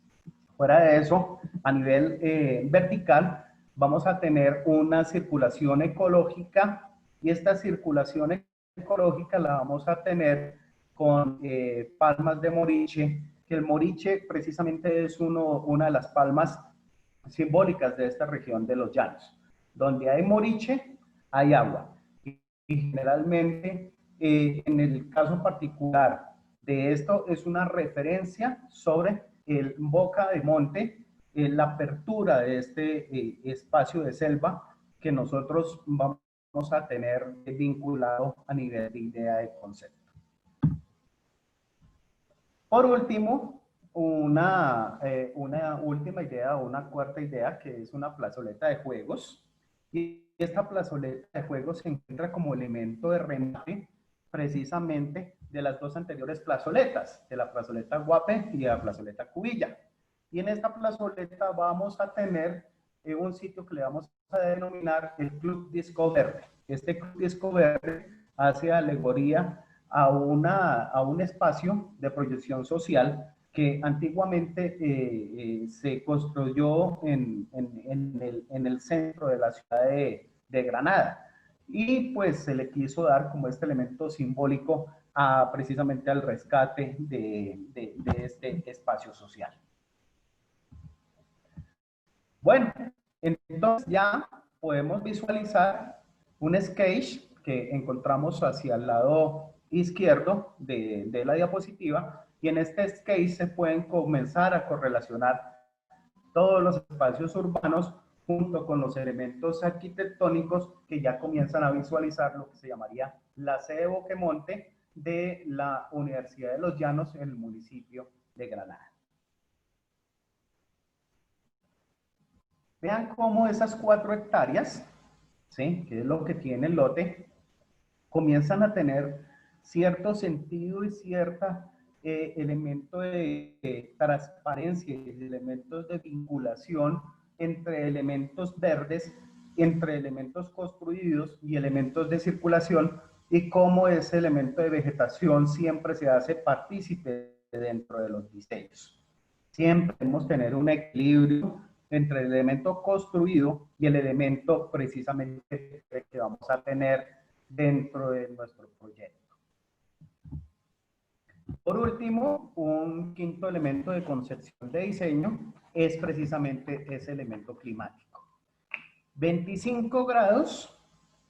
Fuera de eso, a nivel vertical, vamos a tener una circulación ecológica y esta circulación ecológica la vamos a tener con palmas de moriche, que el moriche precisamente es una de las palmas simbólicas de esta región de los llanos. Donde hay moriche, hay agua. Y generalmente, en el caso particular de esto, es una referencia sobre el boca de monte, la apertura de este espacio de selva que nosotros vamos a tener vinculado a nivel de idea de concepto. Por último, una última idea, una cuarta idea, que es una plazoleta de juegos. Y esta plazoleta de juegos se encuentra como elemento de remate precisamente de las dos anteriores plazoletas, de la plazoleta Guape y de la plazoleta Cubilla. Y en esta plazoleta vamos a tener un sitio que le vamos a denominar el Club Disco Verde. Este Club Disco Verde hace alegoría a un espacio de proyección social que antiguamente se construyó en el centro de la ciudad de Granada. Y pues se le quiso dar como este elemento simbólico precisamente al rescate de este espacio social. Bueno, entonces ya podemos visualizar un sketch que encontramos hacia el lado izquierdo de la diapositiva, y en este sketch se pueden comenzar a correlacionar todos los espacios urbanos junto con los elementos arquitectónicos que ya comienzan a visualizar lo que se llamaría la sede Boquemonte de la Universidad de los Llanos en el municipio de Granada. Vean cómo esas 4 hectáreas, ¿sí?, que es lo que tiene el lote, comienzan a tener cierto sentido y cierta elemento de transparencia y elementos de vinculación entre elementos verdes, entre elementos construidos y elementos de circulación, y cómo ese elemento de vegetación siempre se hace partícipe dentro de los diseños. Siempre debemos tener un equilibrio entre el elemento construido y el elemento precisamente que vamos a tener dentro de nuestro proyecto. Por último, un quinto elemento de concepción de diseño es precisamente ese elemento climático. 25 grados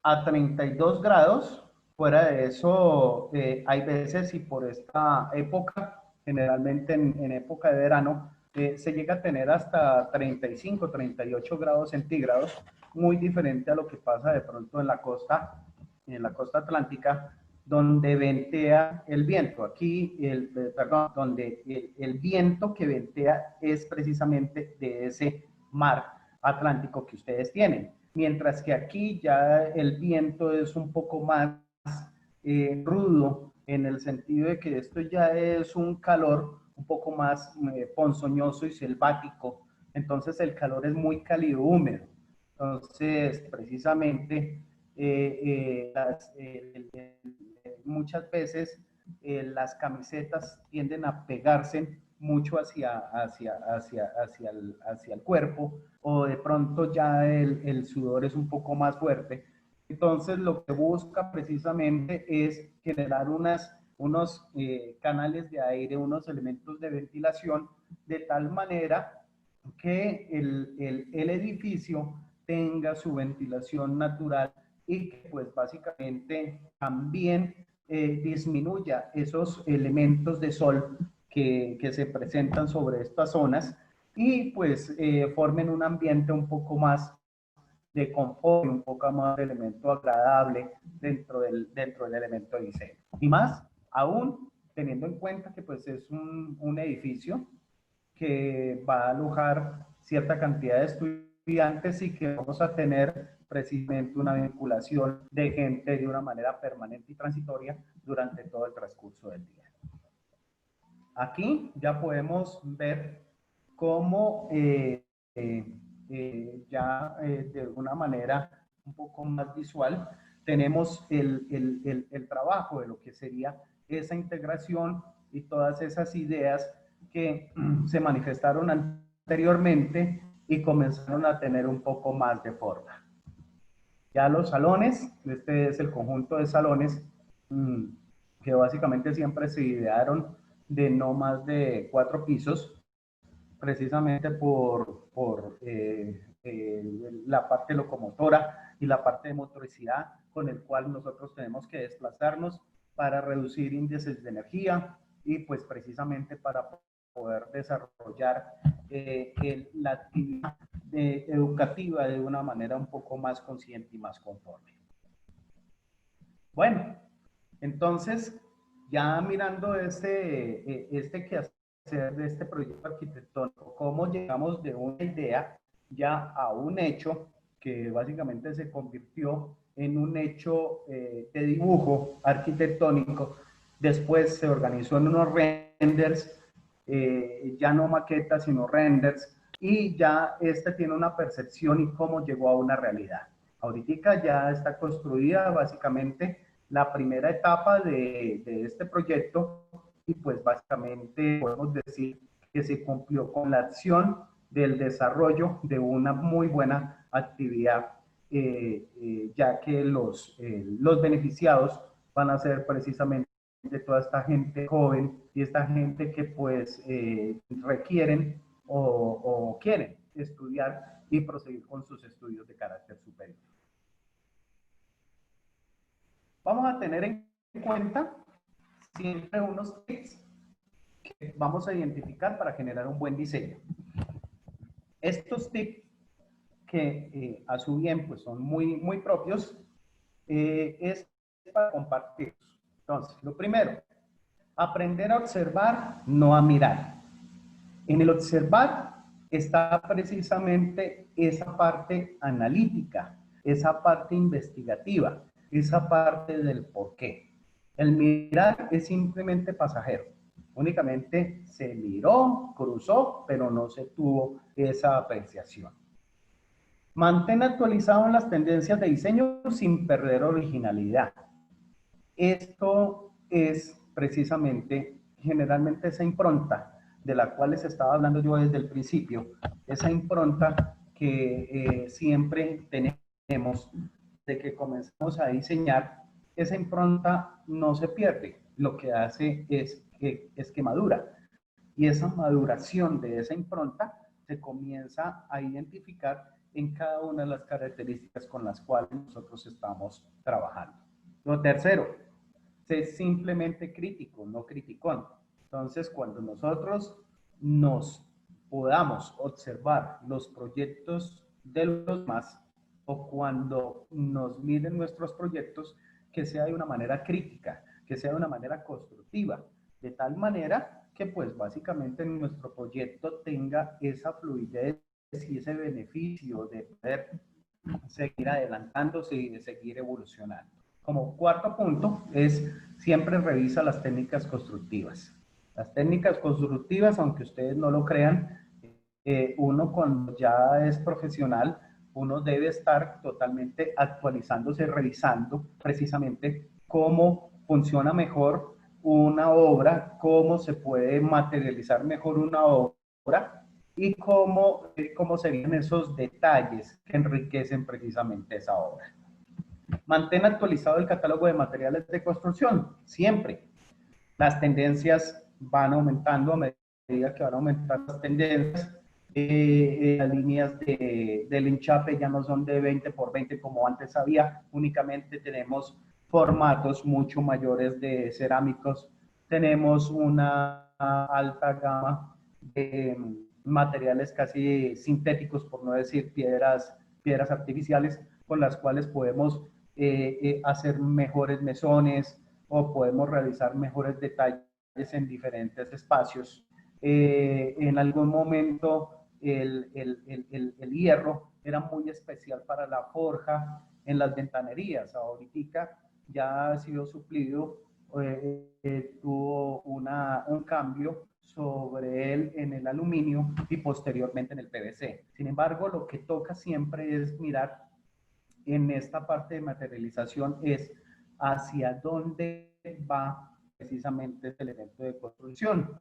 a 32 grados, fuera de eso, hay veces, y por esta época, generalmente en época de verano, se llega a tener hasta 35, 38 grados centígrados, muy diferente a lo que pasa de pronto en la costa atlántica, donde ventea el viento. Aquí, donde el viento que ventea es precisamente de ese mar Atlántico que ustedes tienen. Mientras que aquí ya el viento es un poco más rudo, en el sentido de que esto ya es un calor un poco más ponzoñoso y selvático. Entonces el calor es muy cálido, húmedo. Entonces, precisamente, muchas veces las camisetas tienden a pegarse mucho hacia el cuerpo, o de pronto ya el sudor es un poco más fuerte. Entonces lo que busca precisamente es generar unos canales de aire, unos elementos de ventilación, de tal manera que el edificio tenga su ventilación natural y que pues básicamente también disminuya esos elementos de sol que se presentan sobre estas zonas, y pues formen un ambiente un poco más de confort, un poco más de elemento agradable dentro del elemento de diseño. Y más aún teniendo en cuenta que pues es un edificio que va a alojar cierta cantidad de estudiantes y que vamos a tener precisamente una vinculación de gente de una manera permanente y transitoria durante todo el transcurso del día. Aquí ya podemos ver cómo de una manera un poco más visual tenemos el trabajo de lo que sería esa integración y todas esas ideas que se manifestaron anteriormente y comenzaron a tener un poco más de forma. Ya los salones, este es el conjunto de salones que básicamente siempre se idearon de no más de 4 pisos, precisamente por la parte locomotora y la parte de motoricidad con el cual nosotros tenemos que desplazarnos para reducir índices de energía y pues precisamente para poder desarrollar la actividad educativa de una manera un poco más consciente y más conforme. Bueno, entonces ya mirando este quehacer de este proyecto arquitectónico, cómo llegamos de una idea ya a un hecho que básicamente se convirtió en un hecho de dibujo arquitectónico. Después se organizó en unos renders, ya no maquetas, sino renders, y ya tiene una percepción y cómo llegó a una realidad. Ahorita ya está construida básicamente la primera etapa de este proyecto y pues básicamente podemos decir que se cumplió con la acción del desarrollo de una muy buena actividad, ya que los beneficiados van a ser precisamente toda esta gente joven y esta gente que pues requieren o quieren estudiar y proseguir con sus estudios de carácter superior. Vamos a tener en cuenta siempre unos tips que vamos a identificar para generar un buen diseño. Estos tips que a su bien pues son muy propios, es para compartirlos. Entonces, lo primero, aprender a observar, no a mirar. En el observar está precisamente esa parte analítica, esa parte investigativa, esa parte del porqué. El mirar es simplemente pasajero. Únicamente se miró, cruzó, pero no se tuvo esa apreciación. Mantén actualizado en las tendencias de diseño sin perder originalidad. Esto es precisamente, generalmente esa impronta de la cual les estaba hablando yo desde el principio, esa impronta que siempre tenemos de que comenzamos a diseñar, esa impronta no se pierde, lo que hace es que madura. Y esa maduración de esa impronta se comienza a identificar en cada una de las características con las cuales nosotros estamos trabajando. Lo tercero, sé simplemente crítico, no criticón. Entonces, cuando nosotros nos podamos observar los proyectos de los demás o cuando nos miren nuestros proyectos, que sea de una manera crítica, que sea de una manera constructiva, de tal manera que pues básicamente nuestro proyecto tenga esa fluidez y ese beneficio de poder seguir adelantándose y de seguir evolucionando. Como cuarto punto es siempre revisa las técnicas constructivas. Las técnicas constructivas, aunque ustedes no lo crean, uno cuando ya es profesional, uno debe estar totalmente actualizándose, revisando precisamente cómo funciona mejor una obra, cómo se puede materializar mejor una obra y cómo serían esos detalles que enriquecen precisamente esa obra. Mantén actualizado el catálogo de materiales de construcción, siempre. Las tendencias van aumentando a medida que van aumentando las tendencias. Las líneas del enchape ya no son de 20 por 20 como antes había, únicamente tenemos formatos mucho mayores de cerámicos, tenemos una alta gama de materiales casi sintéticos, por no decir piedras artificiales, con las cuales podemos hacer mejores mesones o podemos realizar mejores detalles en diferentes espacios. En algún momento el hierro era muy especial para la forja en las ventanerías. Ahorita ya ha sido suplido tuvo un cambio sobre él en el aluminio y posteriormente en el PVC. Sin embargo, lo que toca siempre es mirar en esta parte de materialización es hacia dónde va precisamente este elemento de construcción.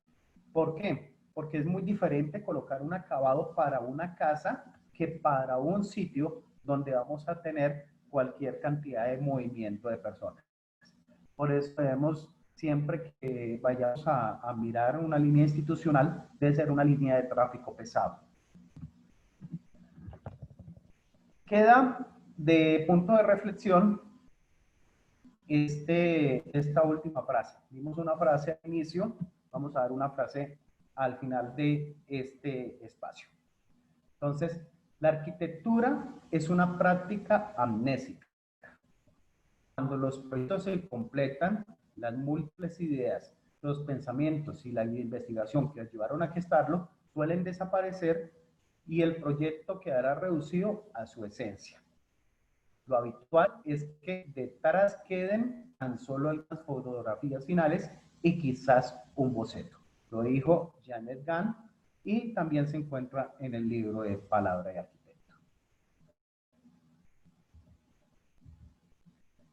¿Por qué? Porque es muy diferente colocar un acabado para una casa que para un sitio donde vamos a tener cualquier cantidad de movimiento de personas. Por eso debemos, siempre que vayamos a mirar una línea institucional, debe ser una línea de tráfico pesado. Queda de punto de reflexión esta última frase. Vimos una frase al inicio, vamos a dar una frase al final de este espacio. Entonces, la arquitectura es una práctica amnésica. Cuando los proyectos se completan, las múltiples ideas, los pensamientos y la investigación que ayudaron a gestarlo suelen desaparecer y el proyecto quedará reducido a su esencia. Lo habitual es que detrás queden tan solo algunas fotografías finales y quizás un boceto. Lo dijo Janet Gann y también se encuentra en el libro de Palabra de Arquitecto.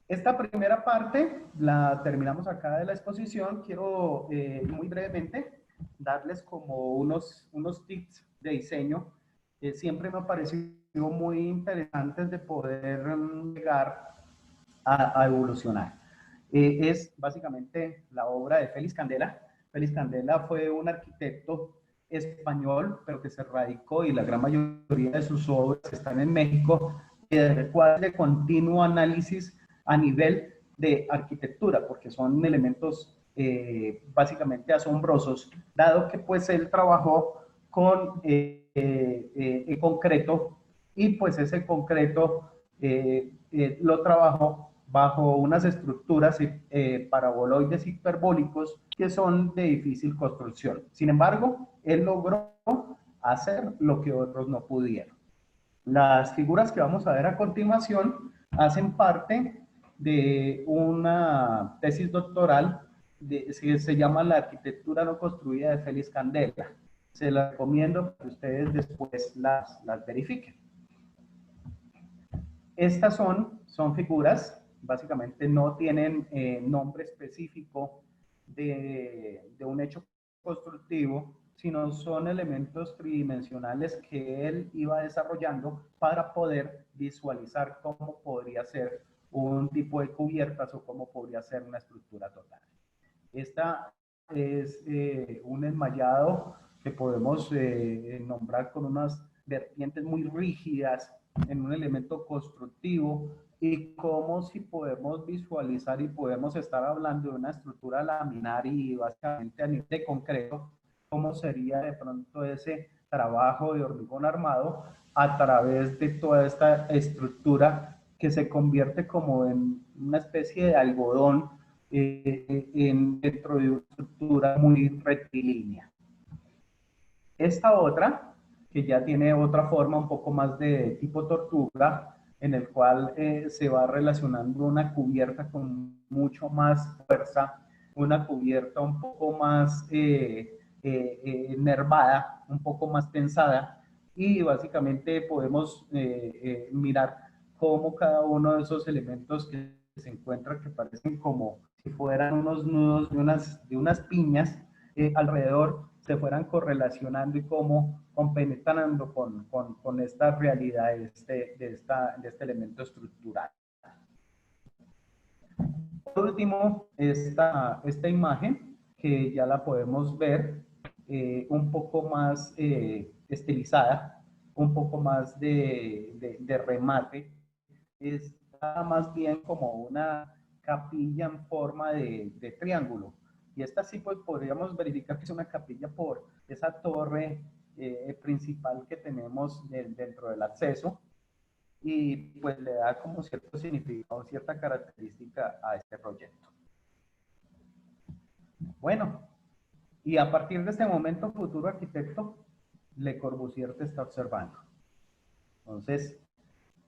Esta primera parte la terminamos acá de la exposición. Quiero muy brevemente darles como unos tips de diseño que siempre me ha parecido muy interesantes de poder llegar a evolucionar. Es básicamente la obra de Félix Candela. Félix Candela fue un arquitecto español, pero que se radicó y la gran mayoría de sus obras están en México, del cual de continuo análisis a nivel de arquitectura, porque son elementos básicamente asombrosos, dado que pues él trabajó con en concreto y pues ese concreto lo trabajó bajo unas estructuras paraboloides hiperbólicos que son de difícil construcción. Sin embargo, él logró hacer lo que otros no pudieron. Las figuras que vamos a ver a continuación hacen parte de una tesis doctoral que se llama La arquitectura no construida de Félix Candela. Se las recomiendo para que ustedes después las verifiquen. Estas son figuras, básicamente no tienen nombre específico de un hecho constructivo, sino son elementos tridimensionales que él iba desarrollando para poder visualizar cómo podría ser un tipo de cubiertas o cómo podría ser una estructura total. Esta es un enmayado que podemos nombrar con unas vertientes muy rígidas en un elemento constructivo y como si podemos visualizar y podemos estar hablando de una estructura laminar y básicamente a nivel de concreto, cómo sería de pronto ese trabajo de hormigón armado a través de toda esta estructura que se convierte como en una especie de algodón dentro de una estructura muy rectilínea. Esta otra, que ya tiene otra forma un poco más de tipo tortuga, en el cual se va relacionando una cubierta con mucho más fuerza, una cubierta un poco más nervada, un poco más tensada, y básicamente podemos mirar cómo cada uno de esos elementos que se encuentran, que parecen como si fueran unos nudos de unas piñas alrededor, se fueran correlacionando y cómo compenetrando con esta realidad de este elemento estructural. Por último, esta imagen, que ya la podemos ver un poco más estilizada, un poco más de remate, está más bien como una capilla en forma de triángulo. Y esta sí pues podríamos verificar que es una capilla por esa torre principal que tenemos dentro del acceso, y pues le da como cierto significado, cierta característica a este proyecto. Bueno, y a partir de este momento, futuro arquitecto Le Corbusier te está observando. Entonces,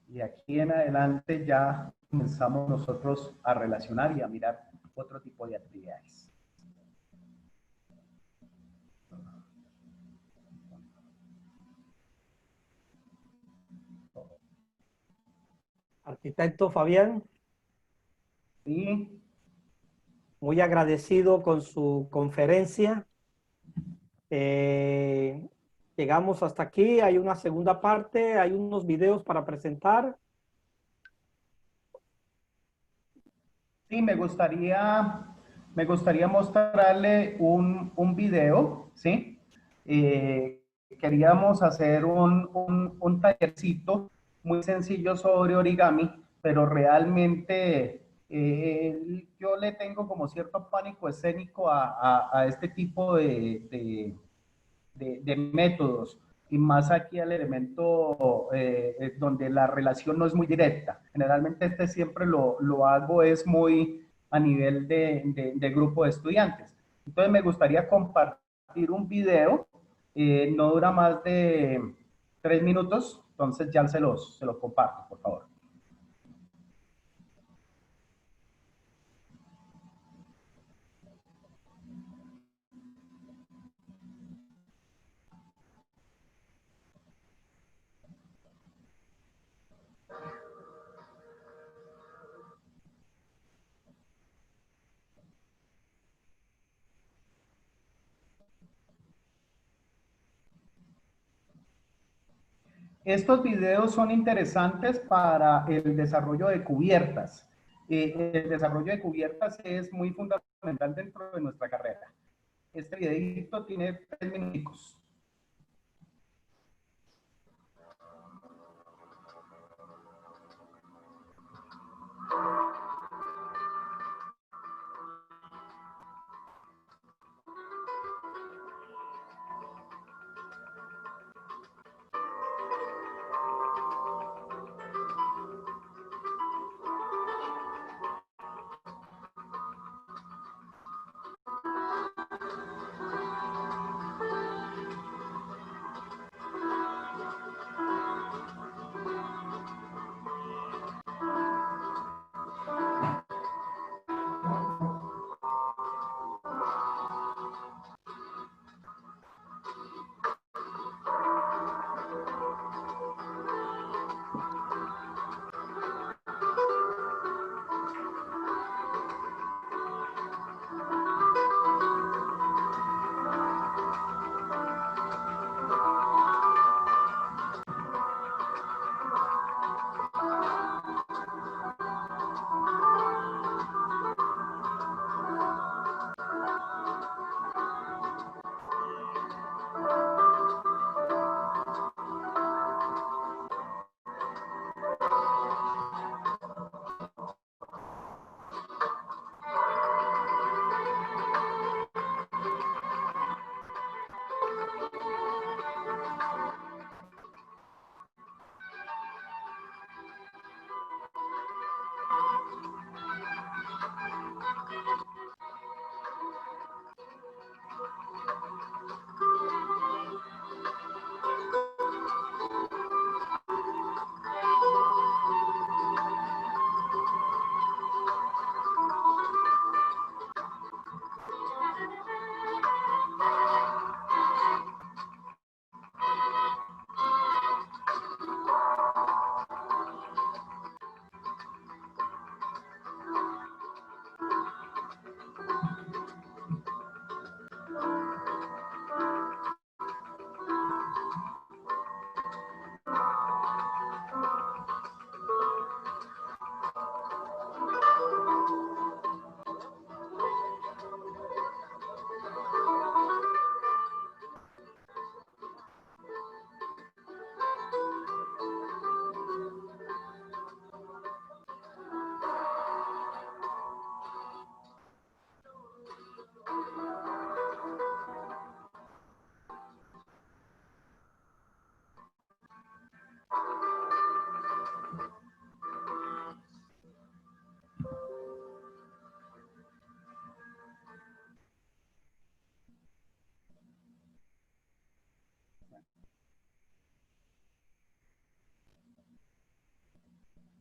y aquí en adelante ya comenzamos nosotros a relacionar y a mirar otro tipo de actividades. Arquitecto Fabián, Sí, muy agradecido con su conferencia. Llegamos hasta aquí, hay una segunda parte, hay unos videos para presentar. sí, me gustaría mostrarle un video, ¿sí? Queríamos hacer un tallercito muy sencillo sobre origami, pero realmente yo le tengo como cierto pánico escénico a este tipo de métodos y más aquí al elemento donde la relación no es muy directa. Generalmente este siempre lo hago es muy a nivel de grupo de estudiantes. Entonces me gustaría compartir un video, no dura más de 3 minutos, entonces ya se los comparto, por favor. Estos videos son interesantes para el desarrollo de cubiertas. El desarrollo de cubiertas es muy fundamental dentro de nuestra carrera. Este videito tiene 3 minutos.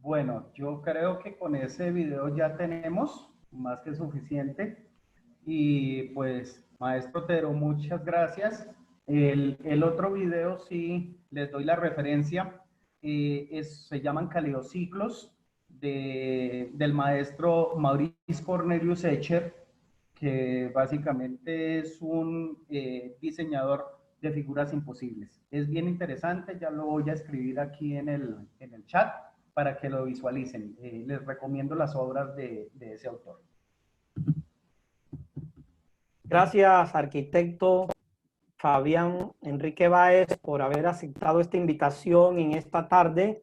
Bueno, yo creo que con ese video ya tenemos más que suficiente. Y pues, maestro Otero, muchas gracias. El otro video, sí, les doy la referencia, se llaman Caleociclos, del maestro Maurice Cornelius Escher, que básicamente es un diseñador de figuras imposibles. Es bien interesante, ya lo voy a escribir aquí en el chat para que lo visualicen. Les recomiendo las obras de ese autor. Gracias, arquitecto Fabián Enrique Báez, por haber aceptado esta invitación en esta tarde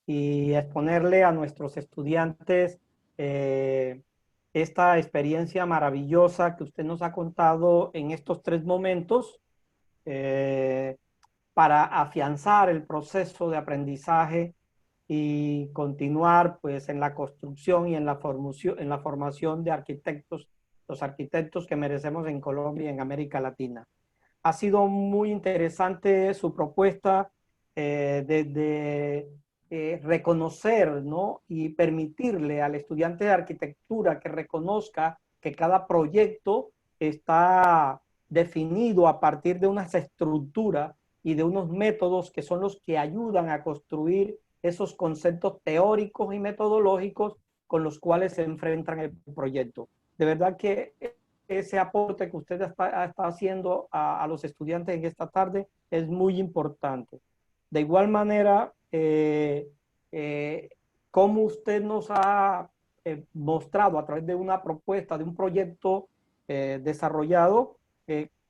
y exponerle a nuestros estudiantes esta experiencia maravillosa que usted nos ha contado en estos 3 momentos para afianzar el proceso de aprendizaje y continuar pues en la construcción y en la formación de arquitectos, los arquitectos que merecemos en Colombia y en América Latina. Ha sido muy interesante su propuesta de reconocer, ¿no? Y permitirle al estudiante de arquitectura que reconozca que cada proyecto está definido a partir de unas estructuras y de unos métodos que son los que ayudan a construir esos conceptos teóricos y metodológicos con los cuales se enfrentan el proyecto. De verdad que ese aporte que usted está haciendo a los estudiantes en esta tarde es muy importante. De igual manera, como usted nos ha mostrado a través de una propuesta, de un proyecto desarrollado,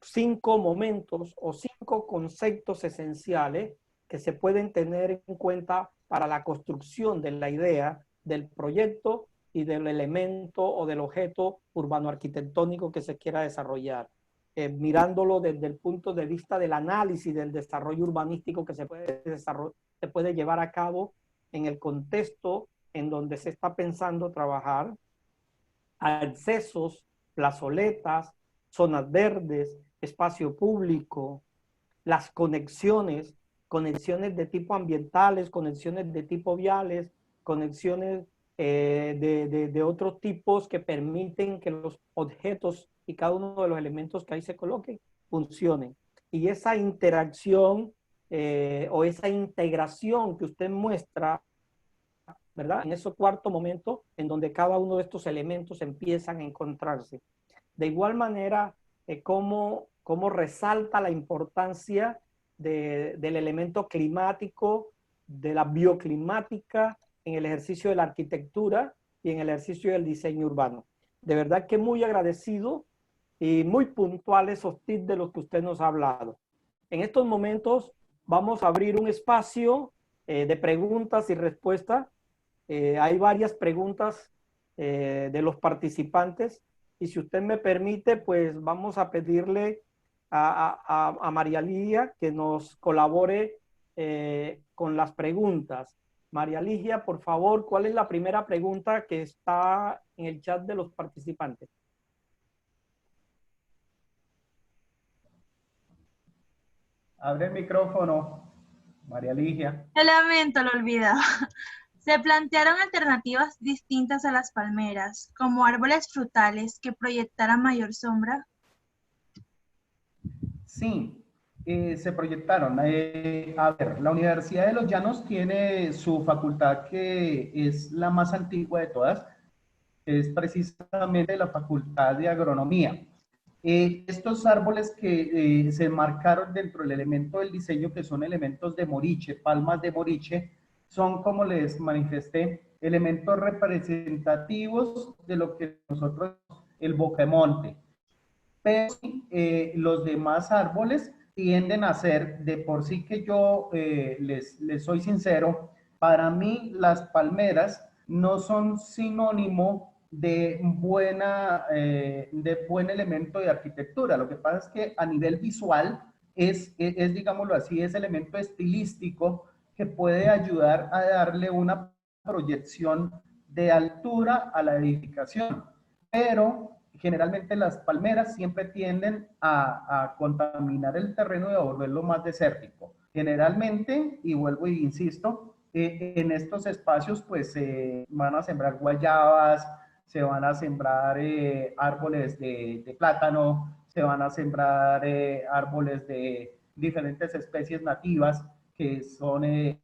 5 momentos o 5 conceptos esenciales que se pueden tener en cuenta para la construcción de la idea del proyecto y del elemento o del objeto urbano-arquitectónico que se quiera desarrollar, mirándolo desde el punto de vista del análisis del desarrollo urbanístico que se puede llevar a cabo en el contexto en donde se está pensando trabajar, accesos, plazoletas, zonas verdes, espacio público, las conexiones de tipo ambientales, conexiones de tipo viales, conexiones de otros tipos que permiten que los objetos y cada uno de los elementos que ahí se coloquen funcionen. Y esa interacción o esa integración que usted muestra, ¿verdad? En ese 4º momento en donde cada uno de estos elementos empiezan a encontrarse. De igual manera, cómo resalta la importancia del elemento climático, de la bioclimática en el ejercicio de la arquitectura y en el ejercicio del diseño urbano. De verdad que muy agradecido y muy puntual esos tips de los que usted nos ha hablado. En estos momentos vamos a abrir un espacio de preguntas y respuestas. Hay varias preguntas de los participantes y si usted me permite, pues vamos a pedirle a María Ligia que nos colabore con las preguntas. María Ligia, por favor, ¿cuál es la primera pregunta que está en el chat de los participantes? Abre el micrófono, María Ligia. Lo lamento, lo olvidaba. Se plantearon alternativas distintas a las palmeras, como árboles frutales que proyectaran mayor sombra. Sí, se proyectaron. A ver, la Universidad de los Llanos tiene su facultad que es la más antigua de todas, es precisamente la Facultad de Agronomía. Estos árboles que se marcaron dentro del elemento del diseño, que son elementos de moriche, palmas de moriche, son, como les manifesté, elementos representativos de lo que nosotros, el bocamonte. Pero los demás árboles tienden a ser, de por sí que yo les soy sincero, para mí las palmeras no son sinónimo de buen elemento de arquitectura. Lo que pasa es que a nivel visual digámoslo así, es elemento estilístico que puede ayudar a darle una proyección de altura a la edificación. Pero generalmente las palmeras siempre tienden a contaminar el terreno y a volverlo más desértico. Generalmente, y vuelvo y insisto, en estos espacios pues van a sembrar guayabas, se van a sembrar árboles de plátano, se van a sembrar árboles de diferentes especies nativas que son de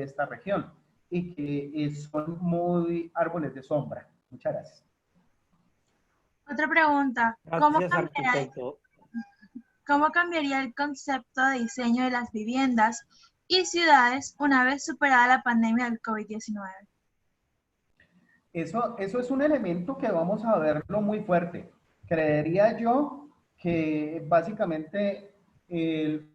esta región y que son muy árboles de sombra. Muchas gracias. Otra pregunta, Gracias, arquitecto. ¿cómo cambiaría el concepto de diseño de las viviendas y ciudades una vez superada la pandemia del COVID-19? Eso es un elemento que vamos a verlo muy fuerte. Creería yo que básicamente el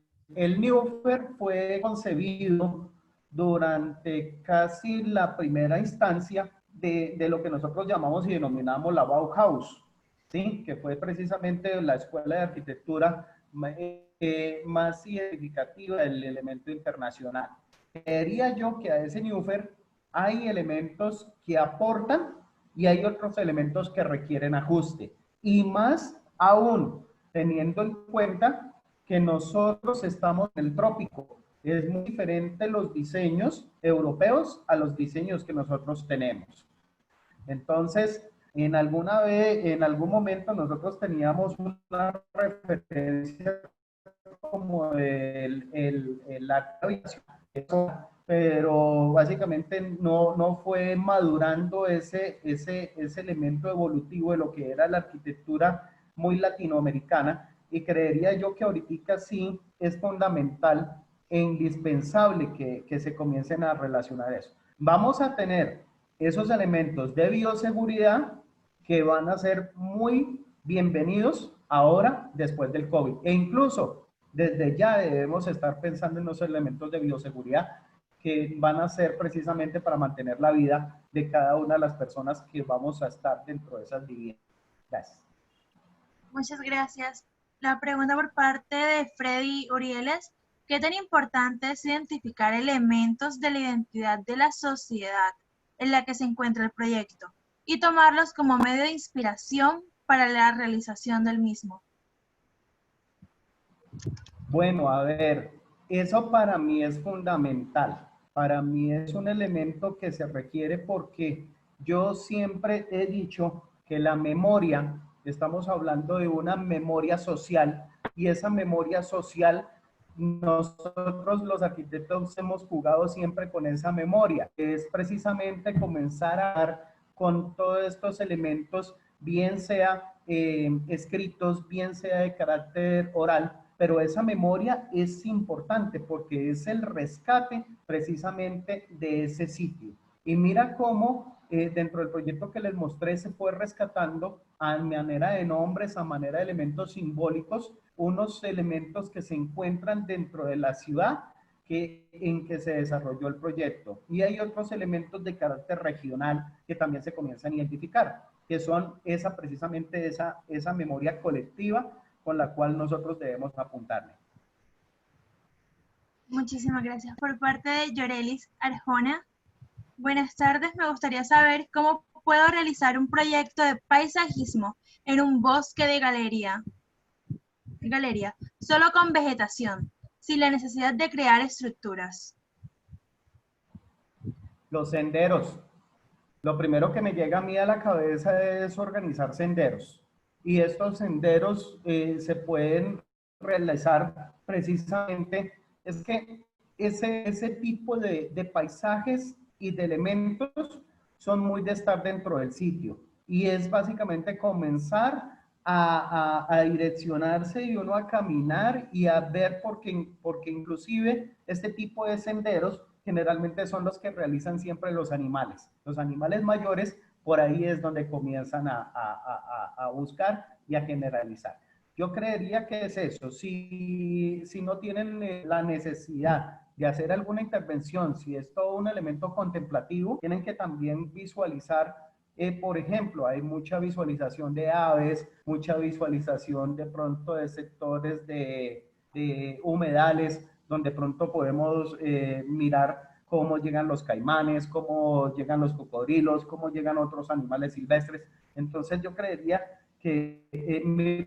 Neofer fue concebido durante casi la primera instancia de lo que nosotros llamamos y denominamos la Bauhaus, ¿sí? Que fue precisamente la escuela de arquitectura más significativa del elemento internacional. Creería yo que a ese Neofer hay elementos que aportan y hay otros elementos que requieren ajuste. Y más aún, teniendo en cuenta que nosotros estamos en el trópico. Es muy diferente los diseños europeos a los diseños que nosotros tenemos. Entonces, en algún momento nosotros teníamos una referencia como la habitación, pero básicamente no fue madurando ese elemento evolutivo de lo que era la arquitectura muy latinoamericana, y creería yo que ahorita sí es fundamental e indispensable que se comiencen a relacionar eso. Vamos a tener esos elementos de bioseguridad que van a ser muy bienvenidos ahora después del COVID, e incluso desde ya debemos estar pensando en los elementos de bioseguridad que van a ser precisamente para mantener la vida de cada una de las personas que vamos a estar dentro de esas viviendas. Gracias. Muchas gracias. La pregunta por parte de Freddy Urieles: ¿qué tan importante es identificar elementos de la identidad de la sociedad en la que se encuentra el proyecto y tomarlos como medio de inspiración para la realización del mismo? Bueno, a ver, eso para mí es fundamental. Para mí es un elemento que se requiere porque yo siempre he dicho que la memoria, estamos hablando de una memoria social, y esa memoria social, nosotros los arquitectos hemos jugado siempre con esa memoria, que es precisamente comenzar a dar con todos estos elementos, bien sea escritos, bien sea de carácter oral, pero esa memoria es importante porque es el rescate precisamente de ese sitio. Y mira cómo dentro del proyecto que les mostré se fue rescatando a manera de nombres, a manera de elementos simbólicos, unos elementos que se encuentran dentro de la ciudad en que se desarrolló el proyecto. Y hay otros elementos de carácter regional que también se comienzan a identificar, que son precisamente esa memoria colectiva con la cual nosotros debemos apuntarle. Muchísimas gracias. Por parte de Yorelis Arjona: buenas tardes, me gustaría saber cómo puedo realizar un proyecto de paisajismo en un bosque de galería, solo con vegetación, sin la necesidad de crear estructuras. Los senderos. Lo primero que me llega a mí a la cabeza es organizar senderos. Y estos senderos se pueden realizar precisamente, es que ese tipo de paisajes y de elementos son muy de estar dentro del sitio. Y es básicamente comenzar a direccionarse y uno a caminar y a ver, porque inclusive este tipo de senderos generalmente son los que realizan siempre los animales. Los animales mayores, por ahí es donde comienzan a buscar y a generalizar. Yo creería que es eso. Si no tienen la necesidad de hacer alguna intervención, si es todo un elemento contemplativo, tienen que también visualizar, por ejemplo, hay mucha visualización de aves, mucha visualización de pronto de sectores de humedales, donde pronto podemos mirar cómo llegan los caimanes, cómo llegan los cocodrilos, cómo llegan otros animales silvestres. Entonces yo creería que mi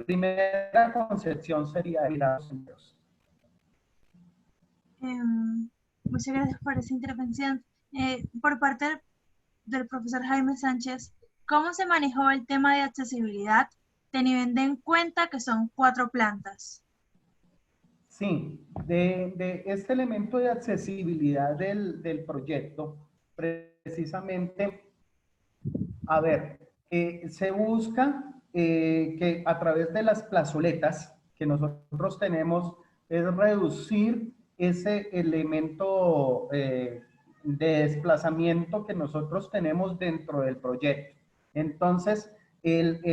primera concepción sería ir a los senderos. Muchas gracias por esa intervención. Por parte del profesor Jaime Sánchez, ¿cómo se manejó el tema de accesibilidad, teniendo en cuenta que son 4 plantas? Sí, de este elemento de accesibilidad del proyecto, precisamente, a ver, se busca que a través de las plazoletas que nosotros tenemos es reducir ese elemento de desplazamiento que nosotros tenemos dentro del proyecto. Entonces,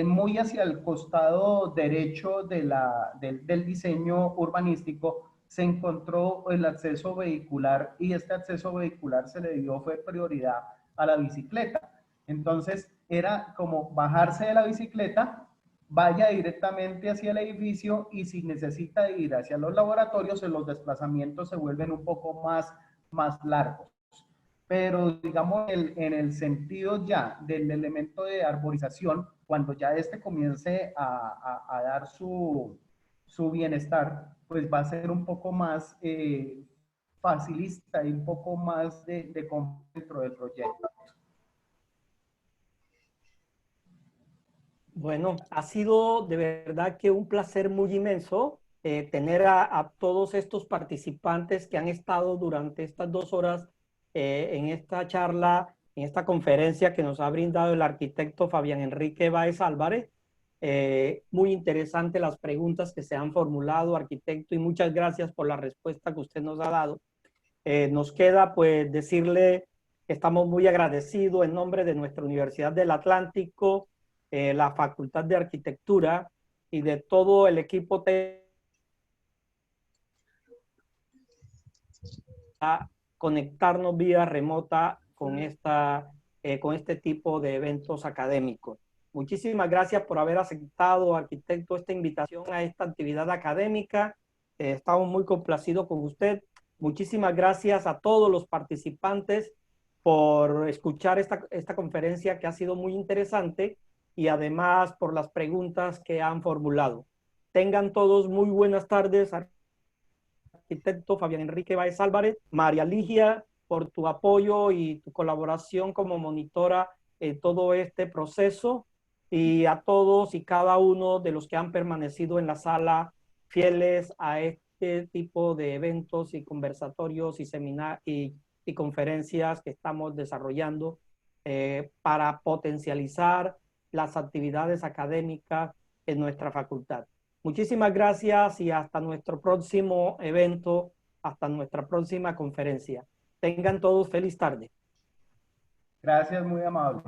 muy hacia el costado derecho del diseño urbanístico se encontró el acceso vehicular y este acceso vehicular se le dio fue prioridad a la bicicleta. Entonces era como bajarse de la bicicleta, vaya directamente hacia el edificio y si necesita ir hacia los laboratorios, los desplazamientos se vuelven un poco más largos. Pero digamos en el sentido ya del elemento de arborización, cuando ya este comience a dar su bienestar, pues va a ser un poco más facilista y un poco más de dentro del proyecto. Bueno, ha sido de verdad que un placer muy inmenso tener a todos estos participantes que han estado durante estas 2 horas en esta charla, en esta conferencia que nos ha brindado el arquitecto Fabián Enrique Báez Álvarez. Muy interesante las preguntas que se han formulado, arquitecto, y muchas gracias por la respuesta que usted nos ha dado. Nos queda pues decirle que estamos muy agradecidos en nombre de nuestra Universidad del Atlántico, la Facultad de Arquitectura y de todo el equipo a conectarnos vía remota con este tipo de eventos académicos. Muchísimas gracias por haber aceptado, arquitecto, esta invitación a esta actividad académica. Estamos muy complacidos con usted. Muchísimas gracias a todos los participantes por escuchar esta conferencia que ha sido muy interesante y además por las preguntas que han formulado. Tengan todos muy buenas tardes, arquitecto Fabián Enrique Báez Álvarez. María Ligia, por tu apoyo y tu colaboración como monitora en todo este proceso, y a todos y cada uno de los que han permanecido en la sala fieles a este tipo de eventos y conversatorios y seminarios y conferencias que estamos desarrollando para potencializar las actividades académicas en nuestra facultad. Muchísimas gracias y hasta nuestro próximo evento, hasta nuestra próxima conferencia. Tengan todos feliz tarde. Gracias, muy amable.